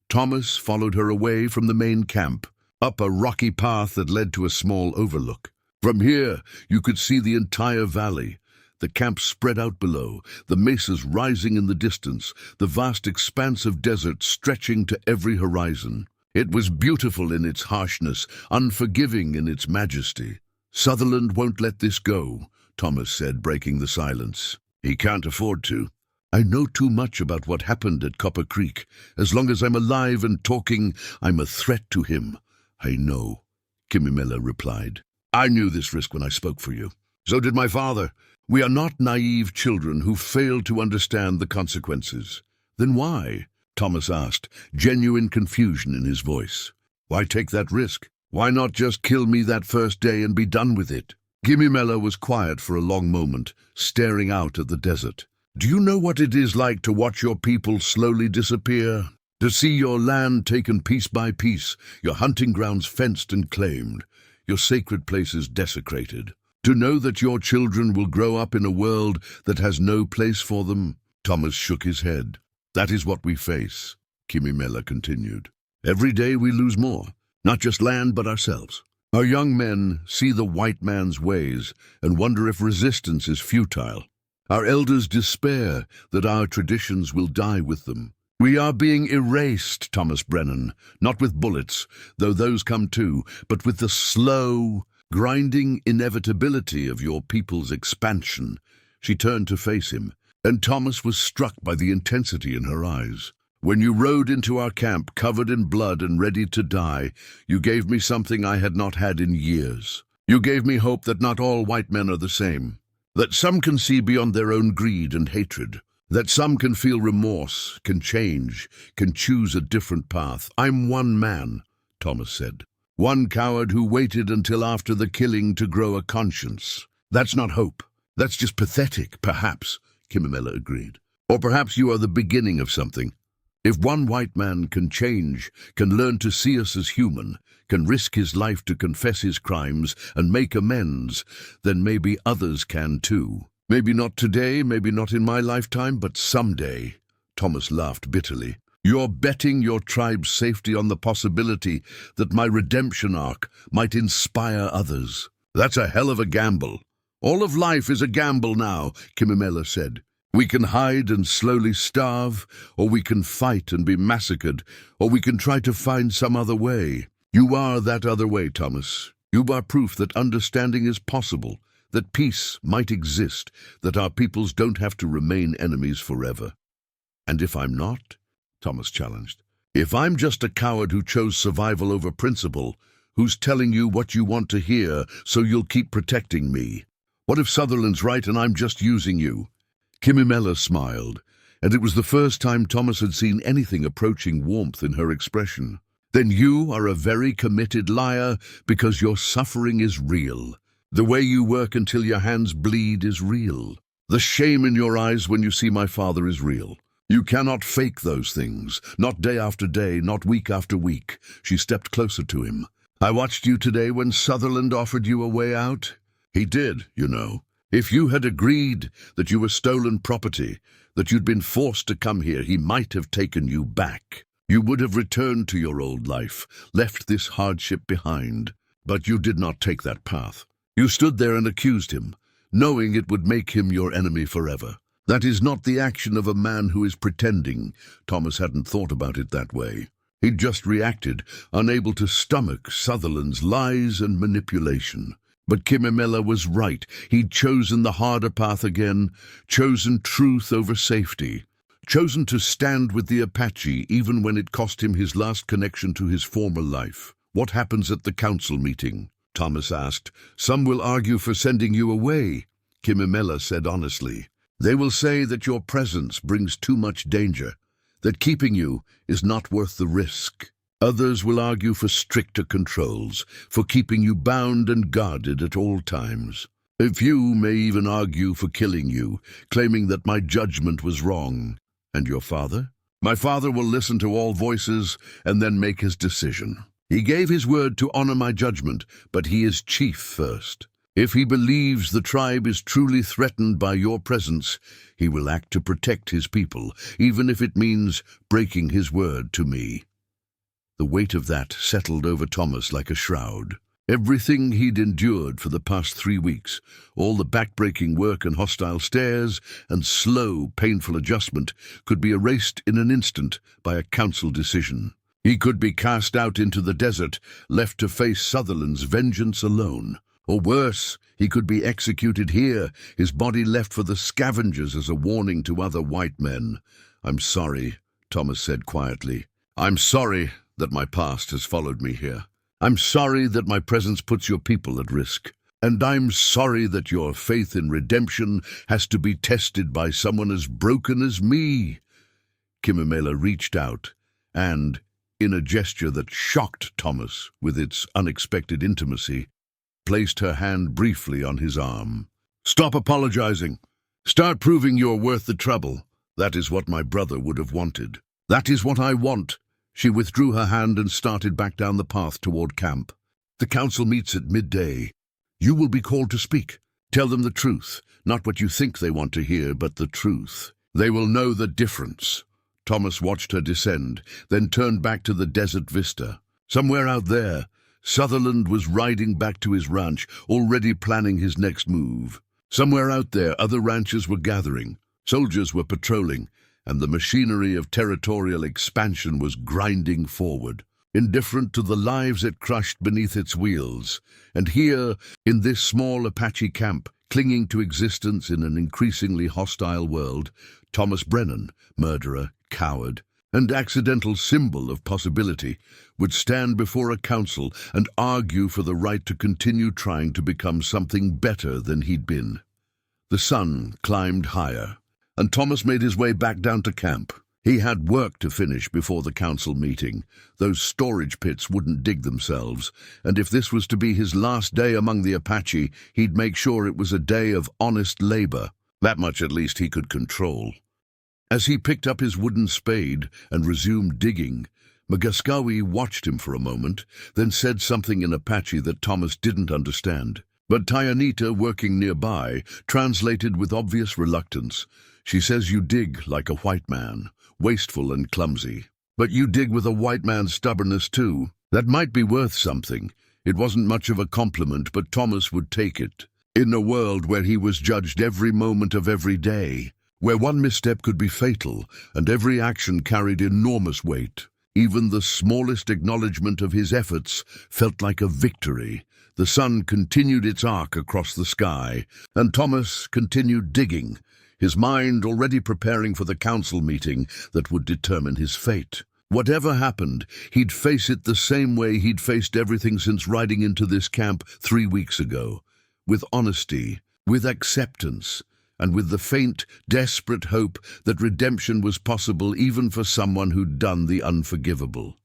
A: Thomas followed her away from the main camp, up a rocky path that led to a small overlook. From here, you could see the entire valley. The camp spread out below, the mesas rising in the distance, the vast expanse of desert stretching to every horizon. It was beautiful in its harshness, unforgiving in its majesty. "Sutherland won't let this go," Thomas said, breaking the silence. "He can't afford to. I know too much about what happened at Copper Creek. As long as I'm alive and talking, I'm a threat to him." "I know," Kimimela replied. "I knew this risk when I spoke for you. So did my father. We are not naive children who fail to understand the consequences." "Then why?" Thomas asked, genuine confusion in his voice. "Why take that risk? Why not just kill me that first day and be done with it?" Kimimela was quiet for a long moment, staring out at the desert. "Do you know what it is like to watch your people slowly disappear? To see your land taken piece by piece, your hunting grounds fenced and claimed, your sacred places desecrated? To know that your children will grow up in a world that has no place for them?" Thomas shook his head. "That is what we face," Kimimela continued. "Every day we lose more, not just land but ourselves. Our young men see the white man's ways and wonder if resistance is futile. Our elders despair that our traditions will die with them. We are being erased, Thomas Brennan, not with bullets, though those come too, but with the slow, grinding inevitability of your people's expansion." She turned to face him, and Thomas was struck by the intensity in her eyes. "When you rode into our camp, covered in blood and ready to die, you gave me something I had not had in years. You gave me hope that not all white men are the same, that some can see beyond their own greed and hatred, that some can feel remorse, can change, can choose a different path. I'm one man," Thomas said. "One coward who waited until after the killing to grow a conscience. That's not hope. That's just pathetic, perhaps," Kimimela agreed. "Or perhaps you are the beginning of something. If one white man can change, can learn to see us as human, can risk his life to confess his crimes and make amends, then maybe others can too. Maybe not today, maybe not in my lifetime, but someday." Thomas laughed bitterly. "You're betting your tribe's safety on the possibility that my redemption arc might inspire others. That's a hell of a gamble." "All of life is a gamble now," Kimimela said. "We can hide and slowly starve, or we can fight and be massacred, or we can try to find some other way. You are that other way, Thomas. You are proof that understanding is possible, that peace might exist, that our peoples don't have to remain enemies forever." "And if I'm not?" Thomas challenged. "If I'm just a coward who chose survival over principle, who's telling you what you want to hear so you'll keep protecting me? What if Sutherland's right and I'm just using you?" Kimimela smiled, and it was the first time Thomas had seen anything approaching warmth in her expression. "Then you are a very committed liar because your suffering is real. The way you work until your hands bleed is real. The shame in your eyes when you see my father is real. You cannot fake those things, not day after day, not week after week." She stepped closer to him. "I watched you today when Sutherland offered you a way out. He did, you know. If you had agreed that you were stolen property, that you'd been forced to come here, he might have taken you back. You would have returned to your old life, left this hardship behind. But you did not take that path. You stood there and accused him, knowing it would make him your enemy forever. That is not the action of a man who is pretending." Thomas hadn't thought about it that way. He'd just reacted, unable to stomach Sutherland's lies and manipulation. But Kimimela was right. He'd chosen the harder path again, chosen truth over safety, chosen to stand with the Apache even when it cost him his last connection to his former life. "What happens at the council meeting?" Thomas asked. "Some will argue for sending you away," Kimimela said honestly. "They will say that your presence brings too much danger, that keeping you is not worth the risk. Others will argue for stricter controls, for keeping you bound and guarded at all times. A few may even argue for killing you, claiming that my judgment was wrong." "And your father?" "My father will listen to all voices and then make his decision. He gave his word to honor my judgment, but he is chief first. If he believes the tribe is truly threatened by your presence, he will act to protect his people, even if it means breaking his word to me." The weight of that settled over Thomas like a shroud. Everything he'd endured for the past 3 weeks, all the back-breaking work and hostile stares and slow, painful adjustment, could be erased in an instant by a council decision. He could be cast out into the desert, left to face Sutherland's vengeance alone. Or worse, he could be executed here, his body left for the scavengers as a warning to other white men. "I'm sorry," Thomas said quietly. "I'm sorry that my past has followed me here. I'm sorry that my presence puts your people at risk. And I'm sorry that your faith in redemption has to be tested by someone as broken as me." Kimimela reached out and, in a gesture that shocked Thomas with its unexpected intimacy, placed her hand briefly on his arm. "Stop apologizing. Start proving you're worth the trouble. That is what my brother would have wanted. That is what I want." She withdrew her hand and started back down the path toward camp. "The council meets at midday. You will be called to speak. Tell them the truth, not what you think they want to hear, but the truth. They will know the difference." Thomas watched her descend, then turned back to the desert vista. Somewhere out there, Sutherland was riding back to his ranch, already planning his next move. Somewhere out there, other ranchers were gathering. Soldiers were patrolling, and the machinery of territorial expansion was grinding forward, indifferent to the lives it crushed beneath its wheels. And here, in this small Apache camp, clinging to existence in an increasingly hostile world, Thomas Brennan, murderer, coward, and accidental symbol of possibility, would stand before a council and argue for the right to continue trying to become something better than he'd been. The sun climbed higher, and Thomas made his way back down to camp. He had work to finish before the council meeting. Those storage pits wouldn't dig themselves, and if this was to be his last day among the Apache, he'd make sure it was a day of honest labor. That much at least he could control. As he picked up his wooden spade and resumed digging, Magaskawi watched him for a moment, then said something in Apache that Thomas didn't understand. But Tayanita, working nearby, translated with obvious reluctance. "She says you dig like a white man, wasteful and clumsy. But you dig with a white man's stubbornness too. That might be worth something." It wasn't much of a compliment, but Thomas would take it. In a world where he was judged every moment of every day, where one misstep could be fatal, and every action carried enormous weight, even the smallest acknowledgement of his efforts felt like a victory. The sun continued its arc across the sky, and Thomas continued digging, his mind already preparing for the council meeting that would determine his fate. Whatever happened, he'd face it the same way he'd faced everything since riding into this camp 3 weeks ago, with honesty, with acceptance, and with the faint, desperate hope that redemption was possible even for someone who'd done the unforgivable.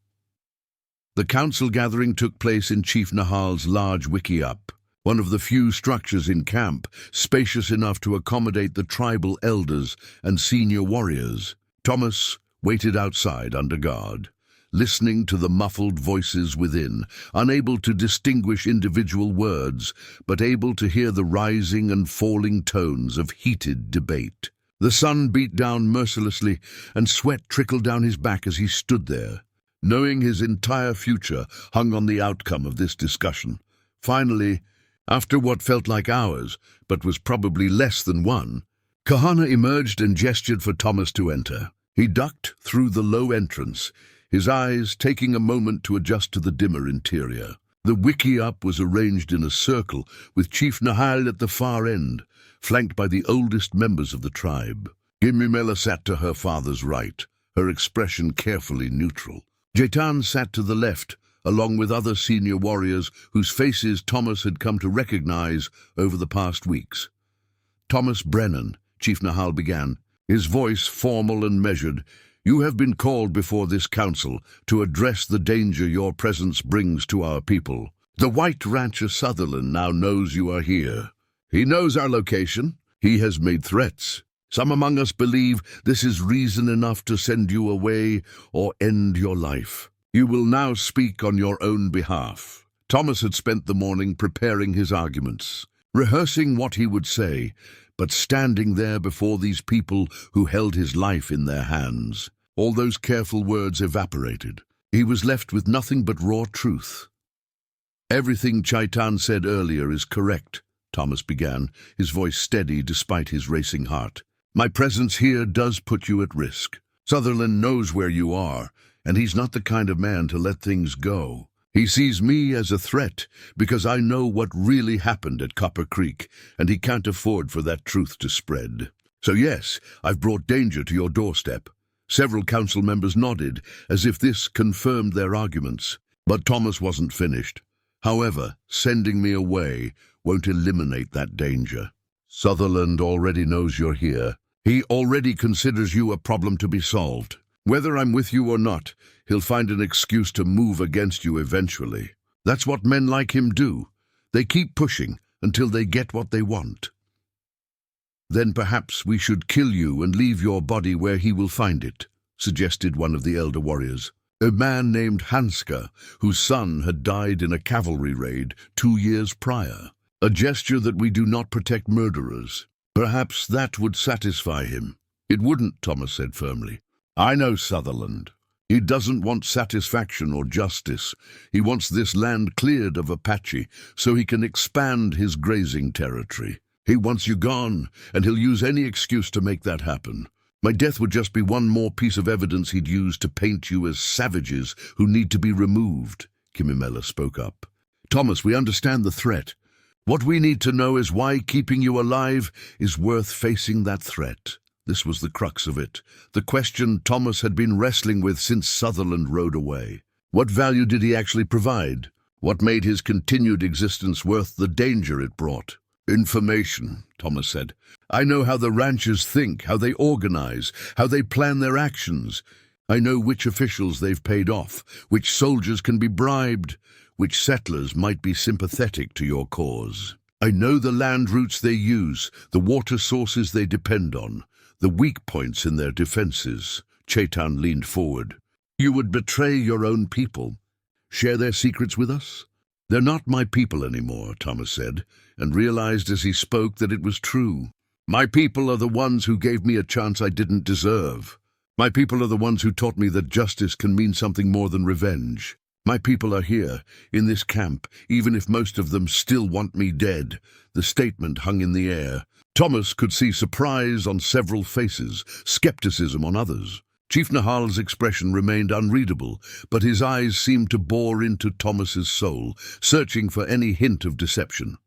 A: The council gathering took place in Chief Nahal's large wickiup, one of the few structures in camp spacious enough to accommodate the tribal elders and senior warriors. Thomas waited outside under guard, listening to the muffled voices within, unable to distinguish individual words, but able to hear the rising and falling tones of heated debate. The sun beat down mercilessly, and sweat trickled down his back as he stood there, knowing his entire future hung on the outcome of this discussion. Finally, after what felt like hours, but was probably less than one, Kahana emerged and gestured for Thomas to enter. He ducked through the low entrance, his eyes taking a moment to adjust to the dimmer interior. The wickiup was arranged in a circle, with Chief Nahal at the far end, flanked by the oldest members of the tribe. Gimimela sat to her father's right, her expression carefully neutral. Jaitan sat to the left, along with other senior warriors whose faces Thomas had come to recognize over the past weeks. "Thomas Brennan," Chief Nahal began, his voice formal and measured, "you have been called before this council to address the danger your presence brings to our people. The white rancher Sutherland now knows you are here. He knows our location. He has made threats. Some among us believe this is reason enough to send you away or end your life. You will now speak on your own behalf." Thomas had spent the morning preparing his arguments, rehearsing what he would say, but standing there before these people who held his life in their hands. All those careful words evaporated. He was left with nothing but raw truth. Everything Chaitan said earlier is correct, Thomas began, his voice steady despite his racing heart. My presence here does put you at risk. Sutherland knows where you are, and he's not the kind of man to let things go. He sees me as a threat because I know what really happened at Copper Creek, and he can't afford for that truth to spread. So yes, I've brought danger to your doorstep. Several council members nodded, as if this confirmed their arguments. But Thomas wasn't finished. However, sending me away won't eliminate that danger. Sutherland already knows you're here. He already considers you a problem to be solved. Whether I'm with you or not, he'll find an excuse to move against you eventually. That's what men like him do. They keep pushing until they get what they want. Then perhaps we should kill you and leave your body where he will find it, suggested one of the elder warriors. A man named Hanska, whose son had died in a cavalry raid 2 years prior. A gesture that we do not protect murderers. Perhaps that would satisfy him. It wouldn't, Thomas said firmly. I know Sutherland. He doesn't want satisfaction or justice. He wants this land cleared of Apache so he can expand his grazing territory. He wants you gone, and he'll use any excuse to make that happen. My death would just be one more piece of evidence he'd use to paint you as savages who need to be removed, Kimimela spoke up. Thomas, we understand the threat. What we need to know is why keeping you alive is worth facing that threat. This was the crux of it, the question Thomas had been wrestling with since Sutherland rode away. What value did he actually provide? What made his continued existence worth the danger it brought? Information, Thomas said. I know how the ranchers think, how they organize, how they plan their actions. I know which officials they've paid off, which soldiers can be bribed, which settlers might be sympathetic to your cause. I know the land routes they use, the water sources they depend on, the weak points in their defenses. Chaitan leaned forward. You would betray your own people? Share their secrets with us? They're not my people anymore, Thomas said, and realized as he spoke that it was true. My people are the ones who gave me a chance I didn't deserve. My people are the ones who taught me that justice can mean something more than revenge. My people are here, in this camp, even if most of them still want me dead. The statement hung in the air. Thomas could see surprise on several faces, skepticism on others. Chief Nahal's expression remained unreadable, but his eyes seemed to bore into Thomas's soul, searching for any hint of deception.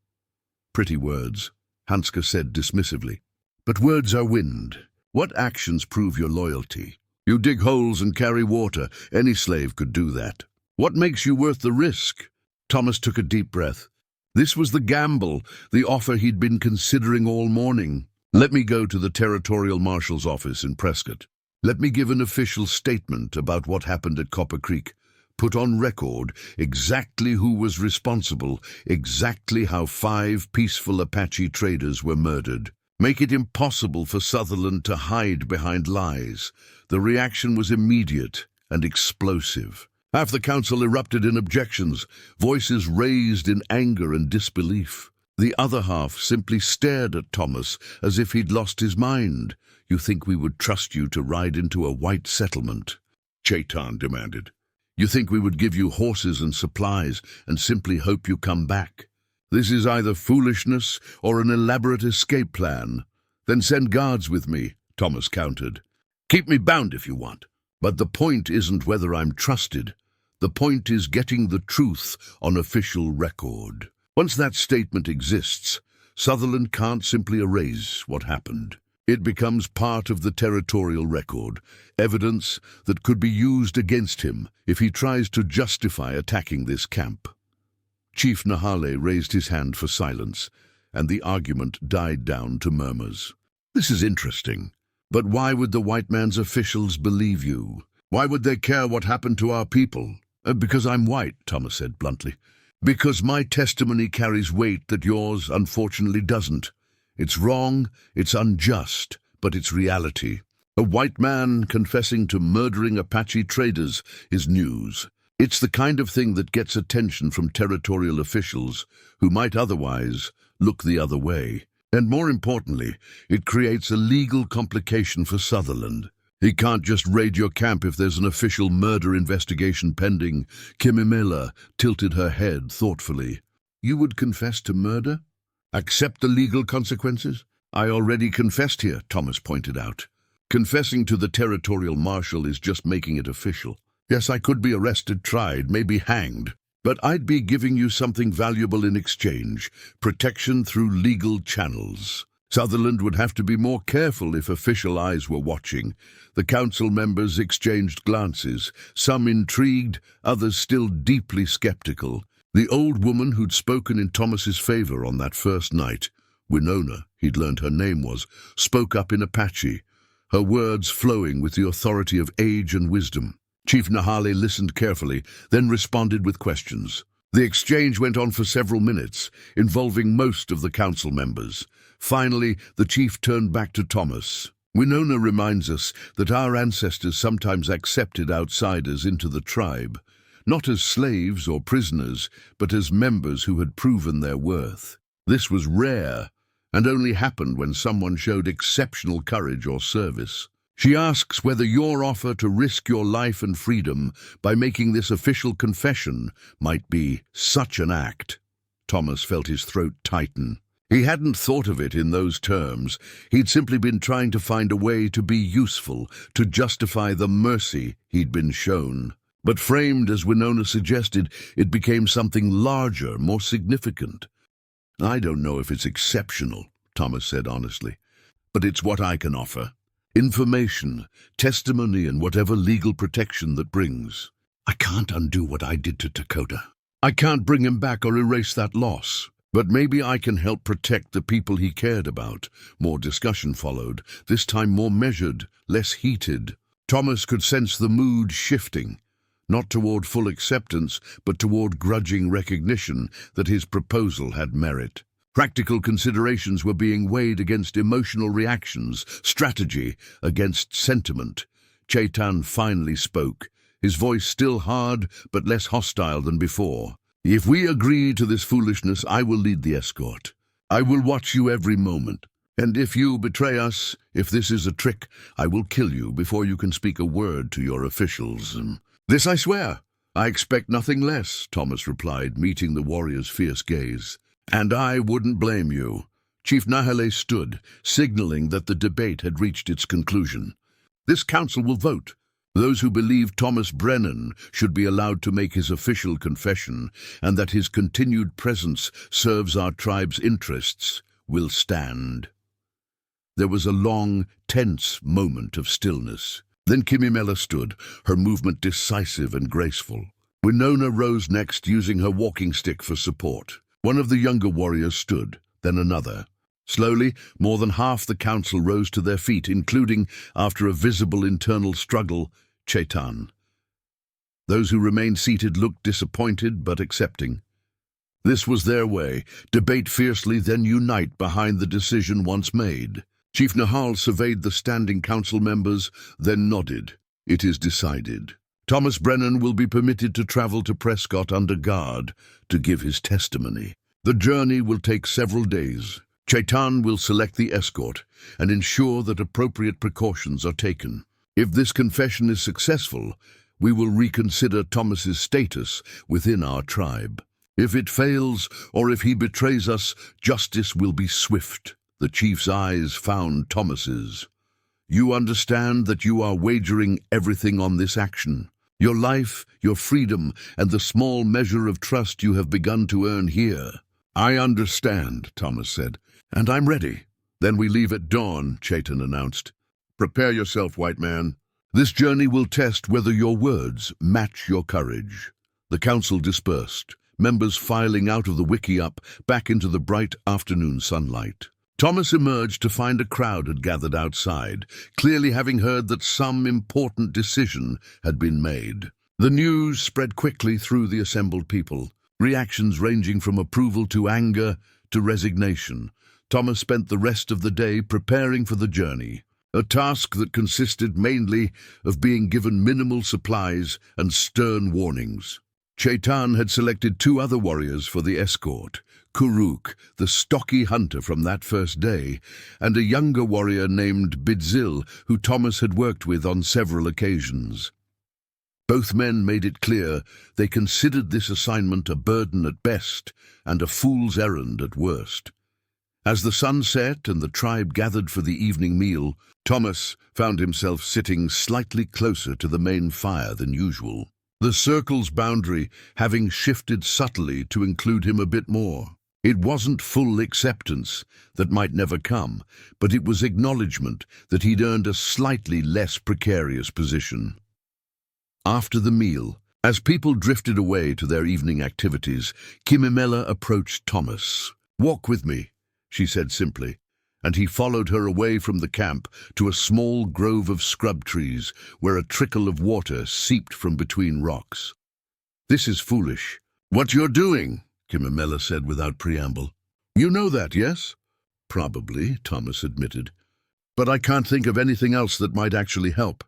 A: Pretty words, Hanska said dismissively. But words are wind. What actions prove your loyalty? You dig holes and carry water. Any slave could do that. What makes you worth the risk? Thomas took a deep breath. This was the gamble, the offer he'd been considering all morning. Let me go to the Territorial Marshal's office in Prescott. Let me give an official statement about what happened at Copper Creek. Put on record exactly who was responsible, exactly how 5 peaceful Apache traders were murdered. Make it impossible for Sutherland to hide behind lies. The reaction was immediate and explosive. Half the council erupted in objections, voices raised in anger and disbelief. The other half simply stared at Thomas as if he'd lost his mind. You think we would trust you to ride into a white settlement? Chaitan demanded. You think we would give you horses and supplies and simply hope you come back? This is either foolishness or an elaborate escape plan. Then send guards with me, Thomas countered. Keep me bound if you want. But the point isn't whether I'm trusted. The point is getting the truth on official record. Once that statement exists, Sutherland can't simply erase what happened. It becomes part of the territorial record, evidence that could be used against him if he tries to justify attacking this camp. Chief Nahale raised his hand for silence, and the argument died down to murmurs. This is interesting, but why would the white man's officials believe you? Why would they care what happened to our people? Because I'm white, Thomas said bluntly. Because my testimony carries weight that yours, unfortunately, doesn't. It's wrong, it's unjust, but it's reality. A white man confessing to murdering Apache traders is news. It's the kind of thing that gets attention from territorial officials who might otherwise look the other way. And more importantly, it creates a legal complication for Sutherland. He can't just raid your camp if there's an official murder investigation pending. Kimimela tilted her head thoughtfully. You would confess to murder? Accept the legal consequences? I already confessed here, Thomas pointed out. Confessing to the territorial marshal is just making it official. Yes, I could be arrested, tried, maybe hanged. But I'd be giving you something valuable in exchange, protection through legal channels. Sutherland would have to be more careful if official eyes were watching. The council members exchanged glances, some intrigued, others still deeply skeptical. The old woman who'd spoken in Thomas's favor on that first night, Winona, he'd learned her name was, spoke up in Apache, her words flowing with the authority of age and wisdom. Chief Nahale listened carefully, then responded with questions. The exchange went on for several minutes, involving most of the council members. Finally, the chief turned back to Thomas. Winona reminds us that our ancestors sometimes accepted outsiders into the tribe, not as slaves or prisoners, but as members who had proven their worth. This was rare, and only happened when someone showed exceptional courage or service. She asks whether your offer to risk your life and freedom by making this official confession might be such an act. Thomas felt his throat tighten. He hadn't thought of it in those terms. He'd simply been trying to find a way to be useful, to justify the mercy he'd been shown. But framed as Winona suggested, it became something larger, more significant. I don't know if it's exceptional, Thomas said honestly, but it's what I can offer. Information, testimony, and whatever legal protection that brings. I can't undo what I did to Dakota. I can't bring him back or erase that loss. But maybe I can help protect the people he cared about. More discussion followed, this time more measured, less heated. Thomas could sense the mood shifting, not toward full acceptance, but toward grudging recognition that his proposal had merit. Practical considerations were being weighed against emotional reactions, strategy against sentiment. Chetan finally spoke, his voice still hard but less hostile than before. If we agree to this foolishness, I will lead the escort. I will watch you every moment. And if you betray us, if this is a trick, I will kill you before you can speak a word to your officials. This I swear. I expect nothing less, Thomas replied, meeting the warrior's fierce gaze. And I wouldn't blame you. Chief Nahale stood, signaling that the debate had reached its conclusion. This council will vote. Those who believe Thomas Brennan should be allowed to make his official confession and that his continued presence serves our tribe's interests will stand. There was a long, tense moment of stillness. Then Kimimela stood, her movement decisive and graceful. Winona rose next, using her walking stick for support. One of the younger warriors stood, then another. Slowly, more than half the council rose to their feet, including, after a visible internal struggle, Chetan. Those who remained seated looked disappointed but accepting. This was their way, debate fiercely, then unite behind the decision once made. Chief Nahal surveyed the standing council members, then nodded. It is decided. Thomas Brennan will be permitted to travel to Prescott under guard to give his testimony. The journey will take several days. Chetan will select the escort and ensure that appropriate precautions are taken. If this confession is successful, we will reconsider Thomas's status within our tribe. If it fails, or if he betrays us, justice will be swift. The chief's eyes found Thomas's. You understand that you are wagering everything on this action. Your life, your freedom, and the small measure of trust you have begun to earn here. I understand, Thomas said, and I'm ready. Then we leave at dawn, Chetan announced. Prepare yourself, white man. This journey will test whether your words match your courage. The council dispersed, members filing out of the wiki-up back into the bright afternoon sunlight. Thomas emerged to find a crowd had gathered outside, clearly having heard that some important decision had been made. The news spread quickly through the assembled people, reactions ranging from approval to anger to resignation. Thomas spent the rest of the day preparing for the journey, a task that consisted mainly of being given minimal supplies and stern warnings. Chaitan had selected two other warriors for the escort, Kuruk, the stocky hunter from that first day, and a younger warrior named Bidzil, who Thomas had worked with on several occasions. Both men made it clear they considered this assignment a burden at best and a fool's errand at worst. As the sun set and the tribe gathered for the evening meal, Thomas found himself sitting slightly closer to the main fire than usual, the circle's boundary having shifted subtly to include him a bit more. It wasn't full acceptance that might never come, but it was acknowledgement that he'd earned a slightly less precarious position. After the meal, as people drifted away to their evening activities, Kimimela approached Thomas. "Walk with me," she said simply, and he followed her away from the camp to a small grove of scrub trees where a trickle of water seeped from between rocks. "This is foolish." "What you're doing," Kimimela said without preamble. "You know that, yes?" "Probably," Thomas admitted. "But I can't think of anything else that might actually help.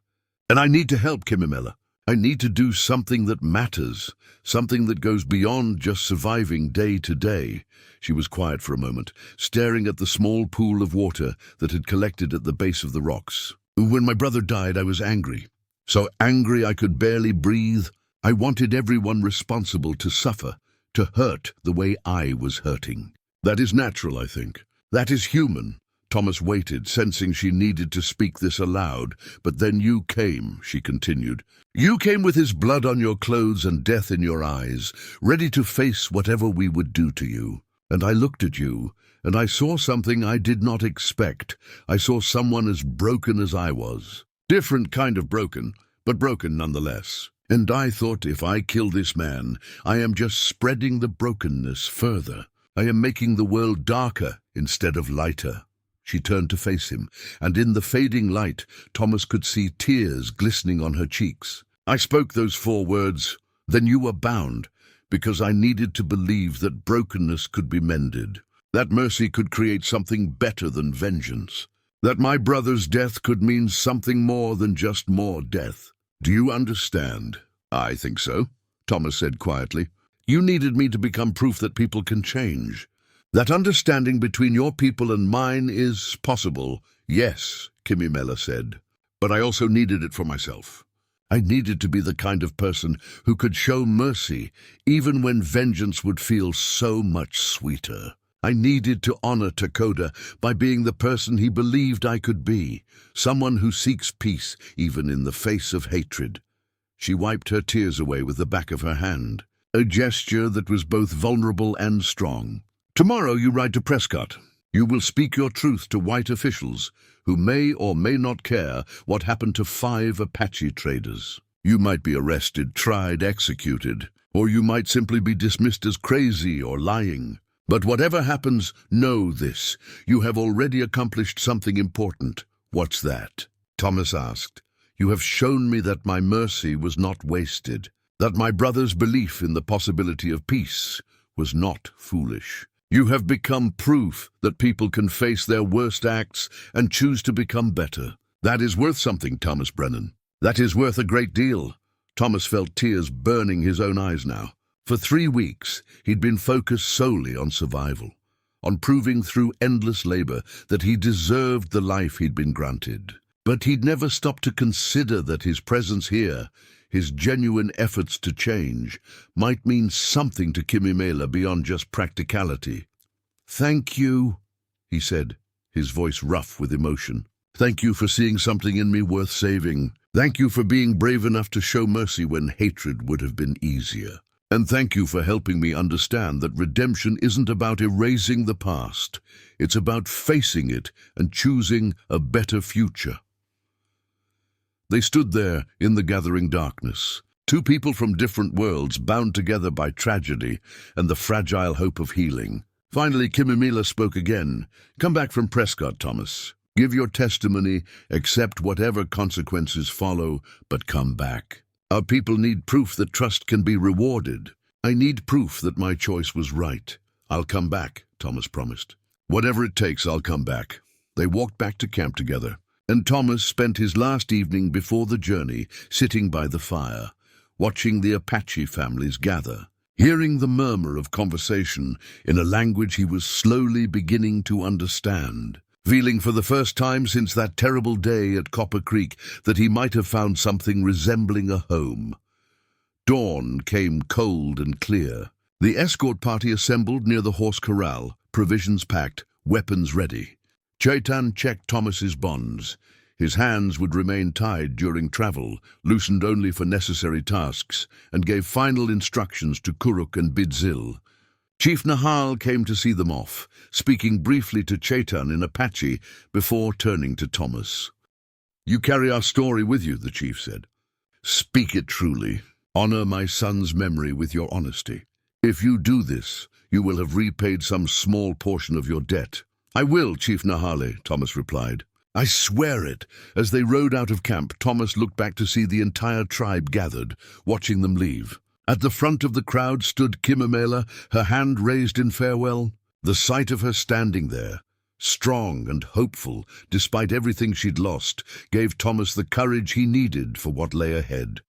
A: And I need to help, Kimimela. I need to do something that matters, something that goes beyond just surviving day to day." She was quiet for a moment, staring at the small pool of water that had collected at the base of the rocks. "When my brother died, I was angry. So angry I could barely breathe. I wanted everyone responsible to suffer, to hurt the way I was hurting. That is natural, I think. That is human." Thomas waited, sensing she needed to speak this aloud. "But then you came," she continued. "You came with his blood on your clothes and death in your eyes, ready to face whatever we would do to you. And I looked at you, and I saw something I did not expect. I saw someone as broken as I was. Different kind of broken, but broken nonetheless. And I thought, if I kill this man, I am just spreading the brokenness further. I am making the world darker instead of lighter." She turned to face him, and in the fading light, Thomas could see tears glistening on her cheeks. "I spoke those 4 words, then you were bound, because I needed to believe that brokenness could be mended, that mercy could create something better than vengeance, that my brother's death could mean something more than just more death. Do you understand?" "I think so," Thomas said quietly. "You needed me to become proof that people can change. That understanding between your people and mine is possible." "Yes," Kimimela said, "but I also needed it for myself. I needed to be the kind of person who could show mercy even when vengeance would feel so much sweeter. I needed to honor Takoda by being the person he believed I could be, someone who seeks peace even in the face of hatred." She wiped her tears away with the back of her hand, a gesture that was both vulnerable and strong. "Tomorrow you ride to Prescott. You will speak your truth to white officials who may or may not care what happened to 5 Apache traders. You might be arrested, tried, executed, or you might simply be dismissed as crazy or lying. But whatever happens, know this. You have already accomplished something important." "What's that?" Thomas asked. "You have shown me that my mercy was not wasted, that my brother's belief in the possibility of peace was not foolish. You have become proof that people can face their worst acts and choose to become better. That is worth something, Thomas Brennan. That is worth a great deal." Thomas felt tears burning his own eyes now. For 3 weeks, he'd been focused solely on survival, on proving through endless labor that he deserved the life he'd been granted. But he'd never stopped to consider that his presence here, his genuine efforts to change, might mean something to Kimimela beyond just practicality. "Thank you," he said, his voice rough with emotion. "Thank you for seeing something in me worth saving. Thank you for being brave enough to show mercy when hatred would have been easier. And thank you for helping me understand that redemption isn't about erasing the past. It's about facing it and choosing a better future." They stood there in the gathering darkness, 2 people from different worlds bound together by tragedy and the fragile hope of healing. Finally, Kimimela spoke again. "Come back from Prescott, Thomas. Give your testimony, accept whatever consequences follow, but come back. Our people need proof that trust can be rewarded. I need proof that my choice was right. I'll come back," Thomas promised. "Whatever it takes, I'll come back." They walked back to camp together, and Thomas spent his last evening before the journey sitting by the fire, watching the Apache families gather, hearing the murmur of conversation in a language he was slowly beginning to understand, feeling for the first time since that terrible day at Copper Creek that he might have found something resembling a home. Dawn came cold and clear. The escort party assembled near the horse corral, provisions packed, weapons ready. Chaitan checked Thomas's bonds. His hands would remain tied during travel, loosened only for necessary tasks, and gave final instructions to Kuruk and Bidzil. Chief Nahal came to see them off, speaking briefly to Chaitan in Apache before turning to Thomas. "You carry our story with you," the chief said. "Speak it truly. Honor my son's memory with your honesty. If you do this, you will have repaid some small portion of your debt." "I will, Chief Nahale," Thomas replied. "I swear it." As they rode out of camp, Thomas looked back to see the entire tribe gathered, watching them leave. At the front of the crowd stood Kimamela, her hand raised in farewell. The sight of her standing there, strong and hopeful, despite everything she'd lost, gave Thomas the courage he needed for what lay ahead.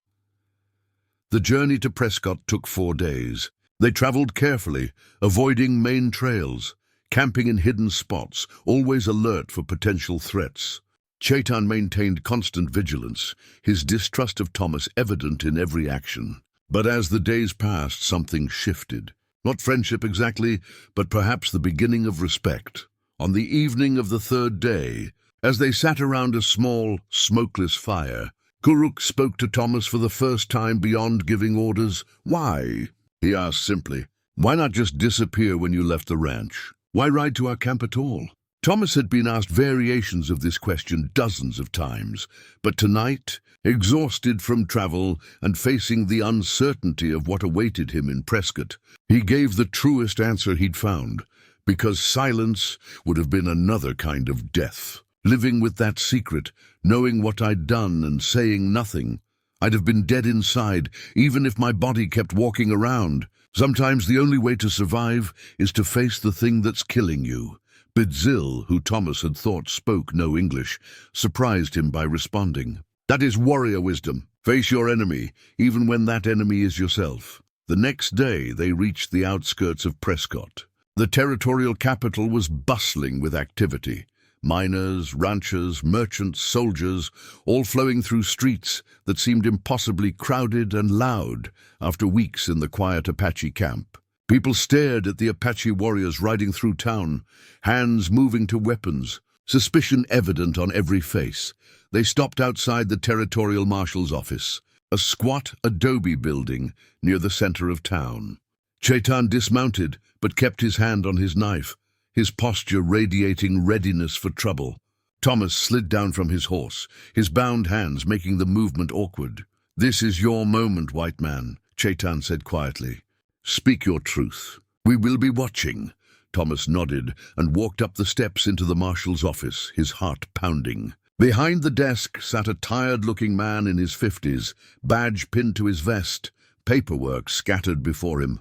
A: The journey to Prescott took 4 days. They traveled carefully, avoiding main trails, camping in hidden spots, always alert for potential threats. Chaitan maintained constant vigilance, his distrust of Thomas evident in every action. But as the days passed, something shifted. Not friendship exactly, but perhaps the beginning of respect. On the evening of the 3rd day, as they sat around a small, smokeless fire, Kuruk spoke to Thomas for the first time beyond giving orders. "Why?" he asked simply. "Why not just disappear when you left the ranch? Why ride to our camp at all?" Thomas had been asked variations of this question dozens of times, but tonight, exhausted from travel and facing the uncertainty of what awaited him in Prescott, he gave the truest answer he'd found, because silence would have been another kind of death. Living with that secret, knowing what I'd done and saying nothing, I'd have been dead inside, even if my body kept walking around. Sometimes the only way to survive is to face the thing that's killing you. Bidzil, who Thomas had thought spoke no English, surprised him by responding. "That is warrior wisdom. Face your enemy, even when that enemy is yourself." The next day they reached the outskirts of Prescott. The territorial capital was bustling with activity. Miners, ranchers, merchants, soldiers, all flowing through streets that seemed impossibly crowded and loud after weeks in the quiet Apache camp. People stared at the Apache warriors riding through town, hands moving to weapons, suspicion evident on every face. They stopped outside the territorial marshal's office, a squat adobe building near the center of town. Chaitan dismounted, but kept his hand on his knife, his posture radiating readiness for trouble. Thomas slid down from his horse, his bound hands making the movement awkward. "This is your moment, white man," Chaitan said quietly. "Speak your truth. We will be watching." Thomas nodded and walked up the steps into the marshal's office, his heart pounding. Behind the desk sat a tired-looking man in his 50s, badge pinned to his vest, paperwork scattered before him.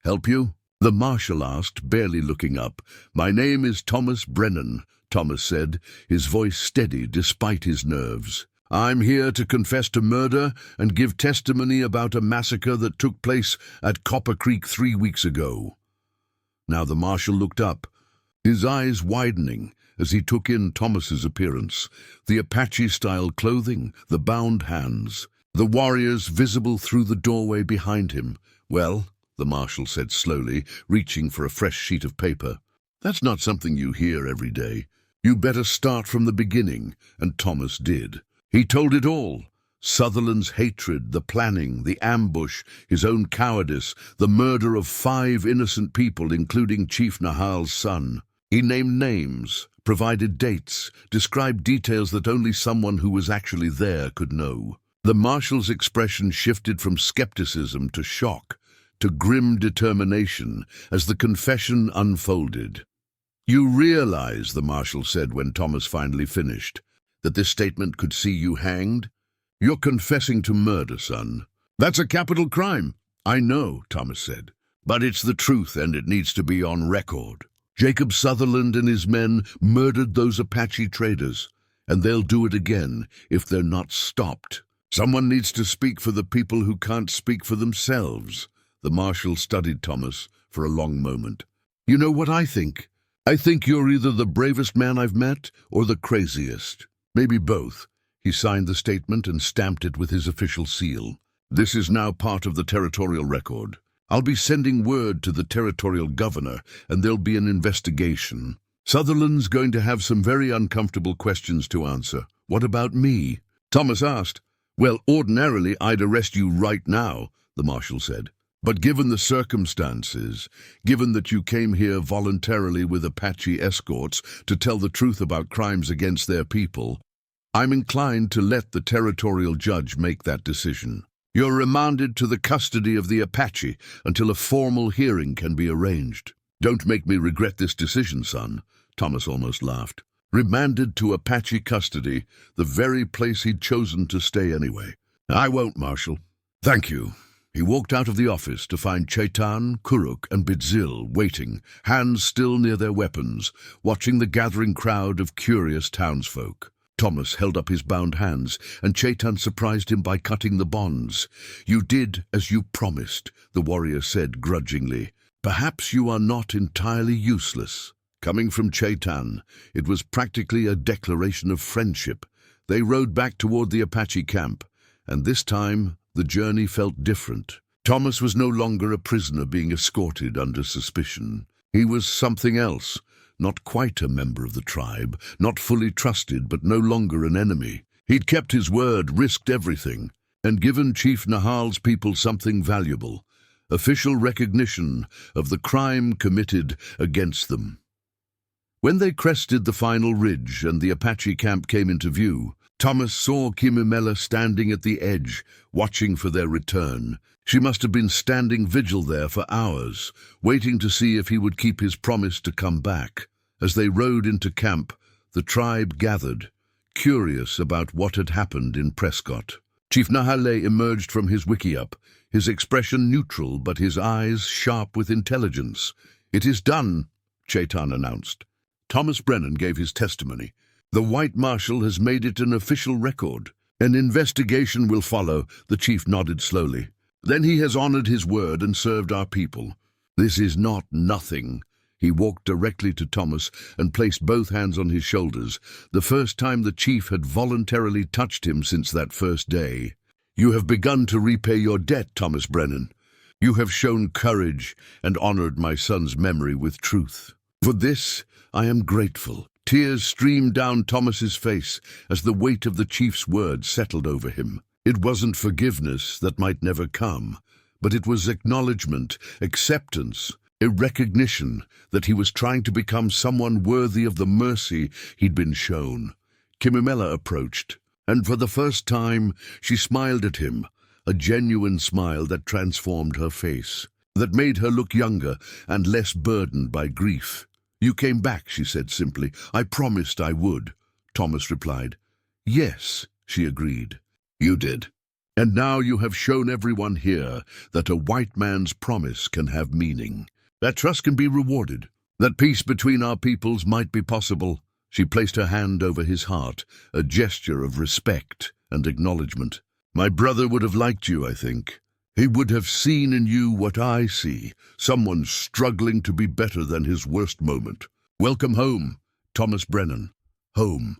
A: "Help you?" the marshal asked, barely looking up. "My name is Thomas Brennan," Thomas said, his voice steady despite his nerves. "I'm here to confess to murder and give testimony about a massacre that took place at Copper Creek 3 weeks ago." Now the marshal looked up, his eyes widening as he took in Thomas's appearance, the Apache-style clothing, the bound hands, the warriors visible through the doorway behind him. "Well," the marshal said slowly, reaching for a fresh sheet of paper, "that's not something you hear every day. You better start from the beginning," and Thomas did. He told it all. Sutherland's hatred, the planning, the ambush, his own cowardice, the murder of 5 innocent people, including Chief Nahal's son. He named names, provided dates, described details that only someone who was actually there could know. The marshal's expression shifted from skepticism to shock, to grim determination as the confession unfolded. "You realize," the marshal said when Thomas finally finished, "that this statement could see you hanged? You're confessing to murder, son. That's a capital crime." "I know," Thomas said, "but it's the truth and it needs to be on record. Jacob Sutherland and his men murdered those Apache traders, and they'll do it again if they're not stopped." Someone needs to speak for the people who can't speak for themselves. The marshal studied Thomas for a long moment. You know what I think? I think you're either the bravest man I've met or the craziest. Maybe both. He signed the statement and stamped it with his official seal. This is now part of the territorial record. I'll be sending word to the territorial governor, and there'll be an investigation. Sutherland's going to have some very uncomfortable questions to answer. What about me? Thomas asked. Well, ordinarily I'd arrest you right now, the marshal said. But given the circumstances, given that you came here voluntarily with Apache escorts to tell the truth about crimes against their people, I'm inclined to let the territorial judge make that decision. You're remanded to the custody of the Apache until a formal hearing can be arranged. Don't make me regret this decision, son, Thomas almost laughed. Remanded to Apache custody, the very place he'd chosen to stay anyway. I won't, Marshal. Thank you. He walked out of the office to find Chetan, Kuruk, and Bidzil waiting, hands still near their weapons, watching the gathering crowd of curious townsfolk. Thomas held up his bound hands, and Chetan surprised him by cutting the bonds. You did as you promised, the warrior said grudgingly. Perhaps you are not entirely useless. Coming from Chetan, it was practically a declaration of friendship. They rode back toward the Apache camp, and this time the journey felt different. Thomas was no longer a prisoner being escorted under suspicion. He was something else, not quite a member of the tribe, not fully trusted but no longer an enemy. He'd kept his word, risked everything, and given Chief Nahal's people something valuable, official recognition of the crime committed against them. When they crested the final ridge and the Apache camp came into view, Thomas saw Kimimela standing at the edge, watching for their return. She must have been standing vigil there for hours, waiting to see if he would keep his promise to come back. As they rode into camp, the tribe gathered, curious about what had happened in Prescott. Chief Nahale emerged from his wickiup, his expression neutral but his eyes sharp with intelligence. It is done, Chetan announced. Thomas Brennan gave his testimony. The white marshal has made it an official record. An investigation will follow, the chief nodded slowly. Then he has honored his word and served our people. This is not nothing. He walked directly to Thomas and placed both hands on his shoulders, the first time the chief had voluntarily touched him since that first day. You have begun to repay your debt, Thomas Brennan. You have shown courage and honored my son's memory with truth. For this, I am grateful. Tears streamed down Thomas's face as the weight of the chief's words settled over him. It wasn't forgiveness that might never come, but it was acknowledgement, acceptance, a recognition that he was trying to become someone worthy of the mercy he'd been shown. Kimimela approached, and for the first time she smiled at him, a genuine smile that transformed her face, that made her look younger and less burdened by grief. You came back, she said simply. I promised I would, Thomas replied. Yes, she agreed. You did. And now you have shown everyone here that a white man's promise can have meaning. That trust can be rewarded. That peace between our peoples might be possible. She placed her hand over his heart, a gesture of respect and acknowledgement. My brother would have liked you, I think. He would have seen in you what I see, someone struggling to be better than his worst moment. Welcome home, Thomas Brennan. Home.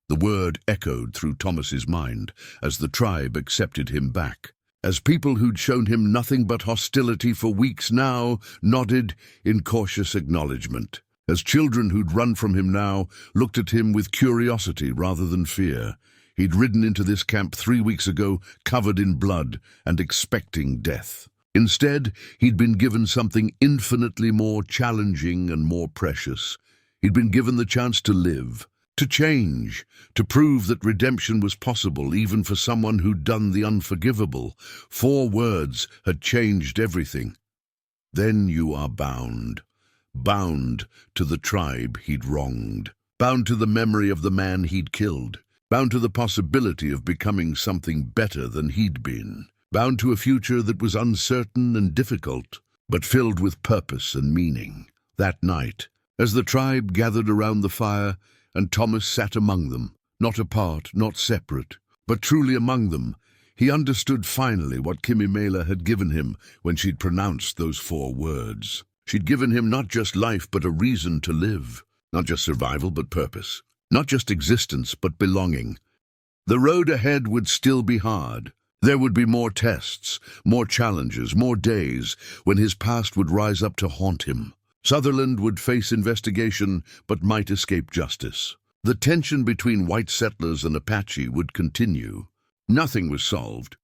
A: The word echoed through Thomas's mind as the tribe accepted him back. As people who'd shown him nothing but hostility for weeks now nodded in cautious acknowledgement. As children who'd run from him now looked at him with curiosity rather than fear. He'd ridden into this camp 3 weeks ago, covered in blood and expecting death. Instead, he'd been given something infinitely more challenging and more precious. He'd been given the chance to live, to change, to prove that redemption was possible even for someone who'd done the unforgivable. 4 words had changed everything. Then you are bound. Bound to the tribe he'd wronged. Bound to the memory of the man he'd killed. Bound to the possibility of becoming something better than he'd been. Bound to a future that was uncertain and difficult, but filled with purpose and meaning. That night, as the tribe gathered around the fire, and Thomas sat among them, not apart, not separate, But truly among them, he understood finally what Kimimela had given him when she'd pronounced those 4 words. She'd given him not just life, but a reason to live. Not just survival, but purpose. Not just existence, but belonging. The road ahead would still be hard. There would be more tests, more challenges, more days when his past would rise up to haunt him. Sutherland would face investigation, but might escape justice. The tension between white settlers and Apache would continue. Nothing was solved.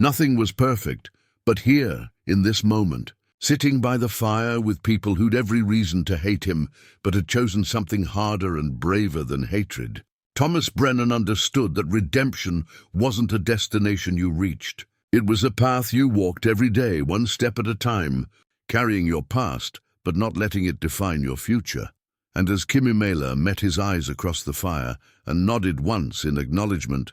A: Nothing was perfect. But here, in this moment, sitting by the fire with people who'd every reason to hate him, but had chosen something harder and braver than hatred, Thomas Brennan understood that redemption wasn't a destination you reached. It was a path you walked every day, one step at a time, carrying your past, but not letting it define your future. And as Kimimela met his eyes across the fire and nodded once in acknowledgement,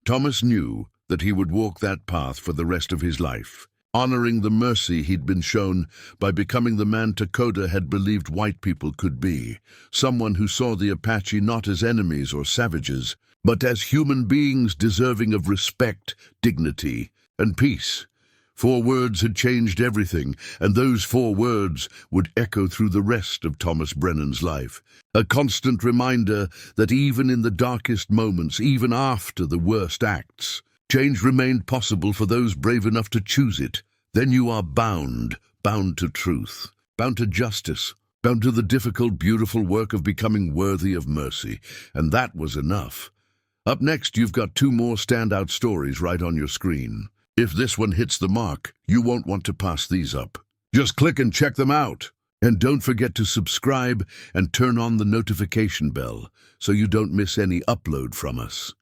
A: Thomas knew that he would walk that path for the rest of his life, honoring the mercy he'd been shown by becoming the man Dakota had believed white people could be, someone who saw the Apache not as enemies or savages, but as human beings deserving of respect, dignity, and peace. 4 words had changed everything, and those 4 words would echo through the rest of Thomas Brennan's life. A constant reminder that even in the darkest moments, even after the worst acts, change remained possible for those brave enough to choose it. Then you are bound to truth, bound to justice, bound to the difficult, beautiful work of becoming worthy of mercy. And that was enough. Up next, you've got 2 more standout stories right on your screen. If this one hits the mark, you won't want to pass these up. Just click and check them out. And don't forget to subscribe and turn on the notification bell so you don't miss any upload from us.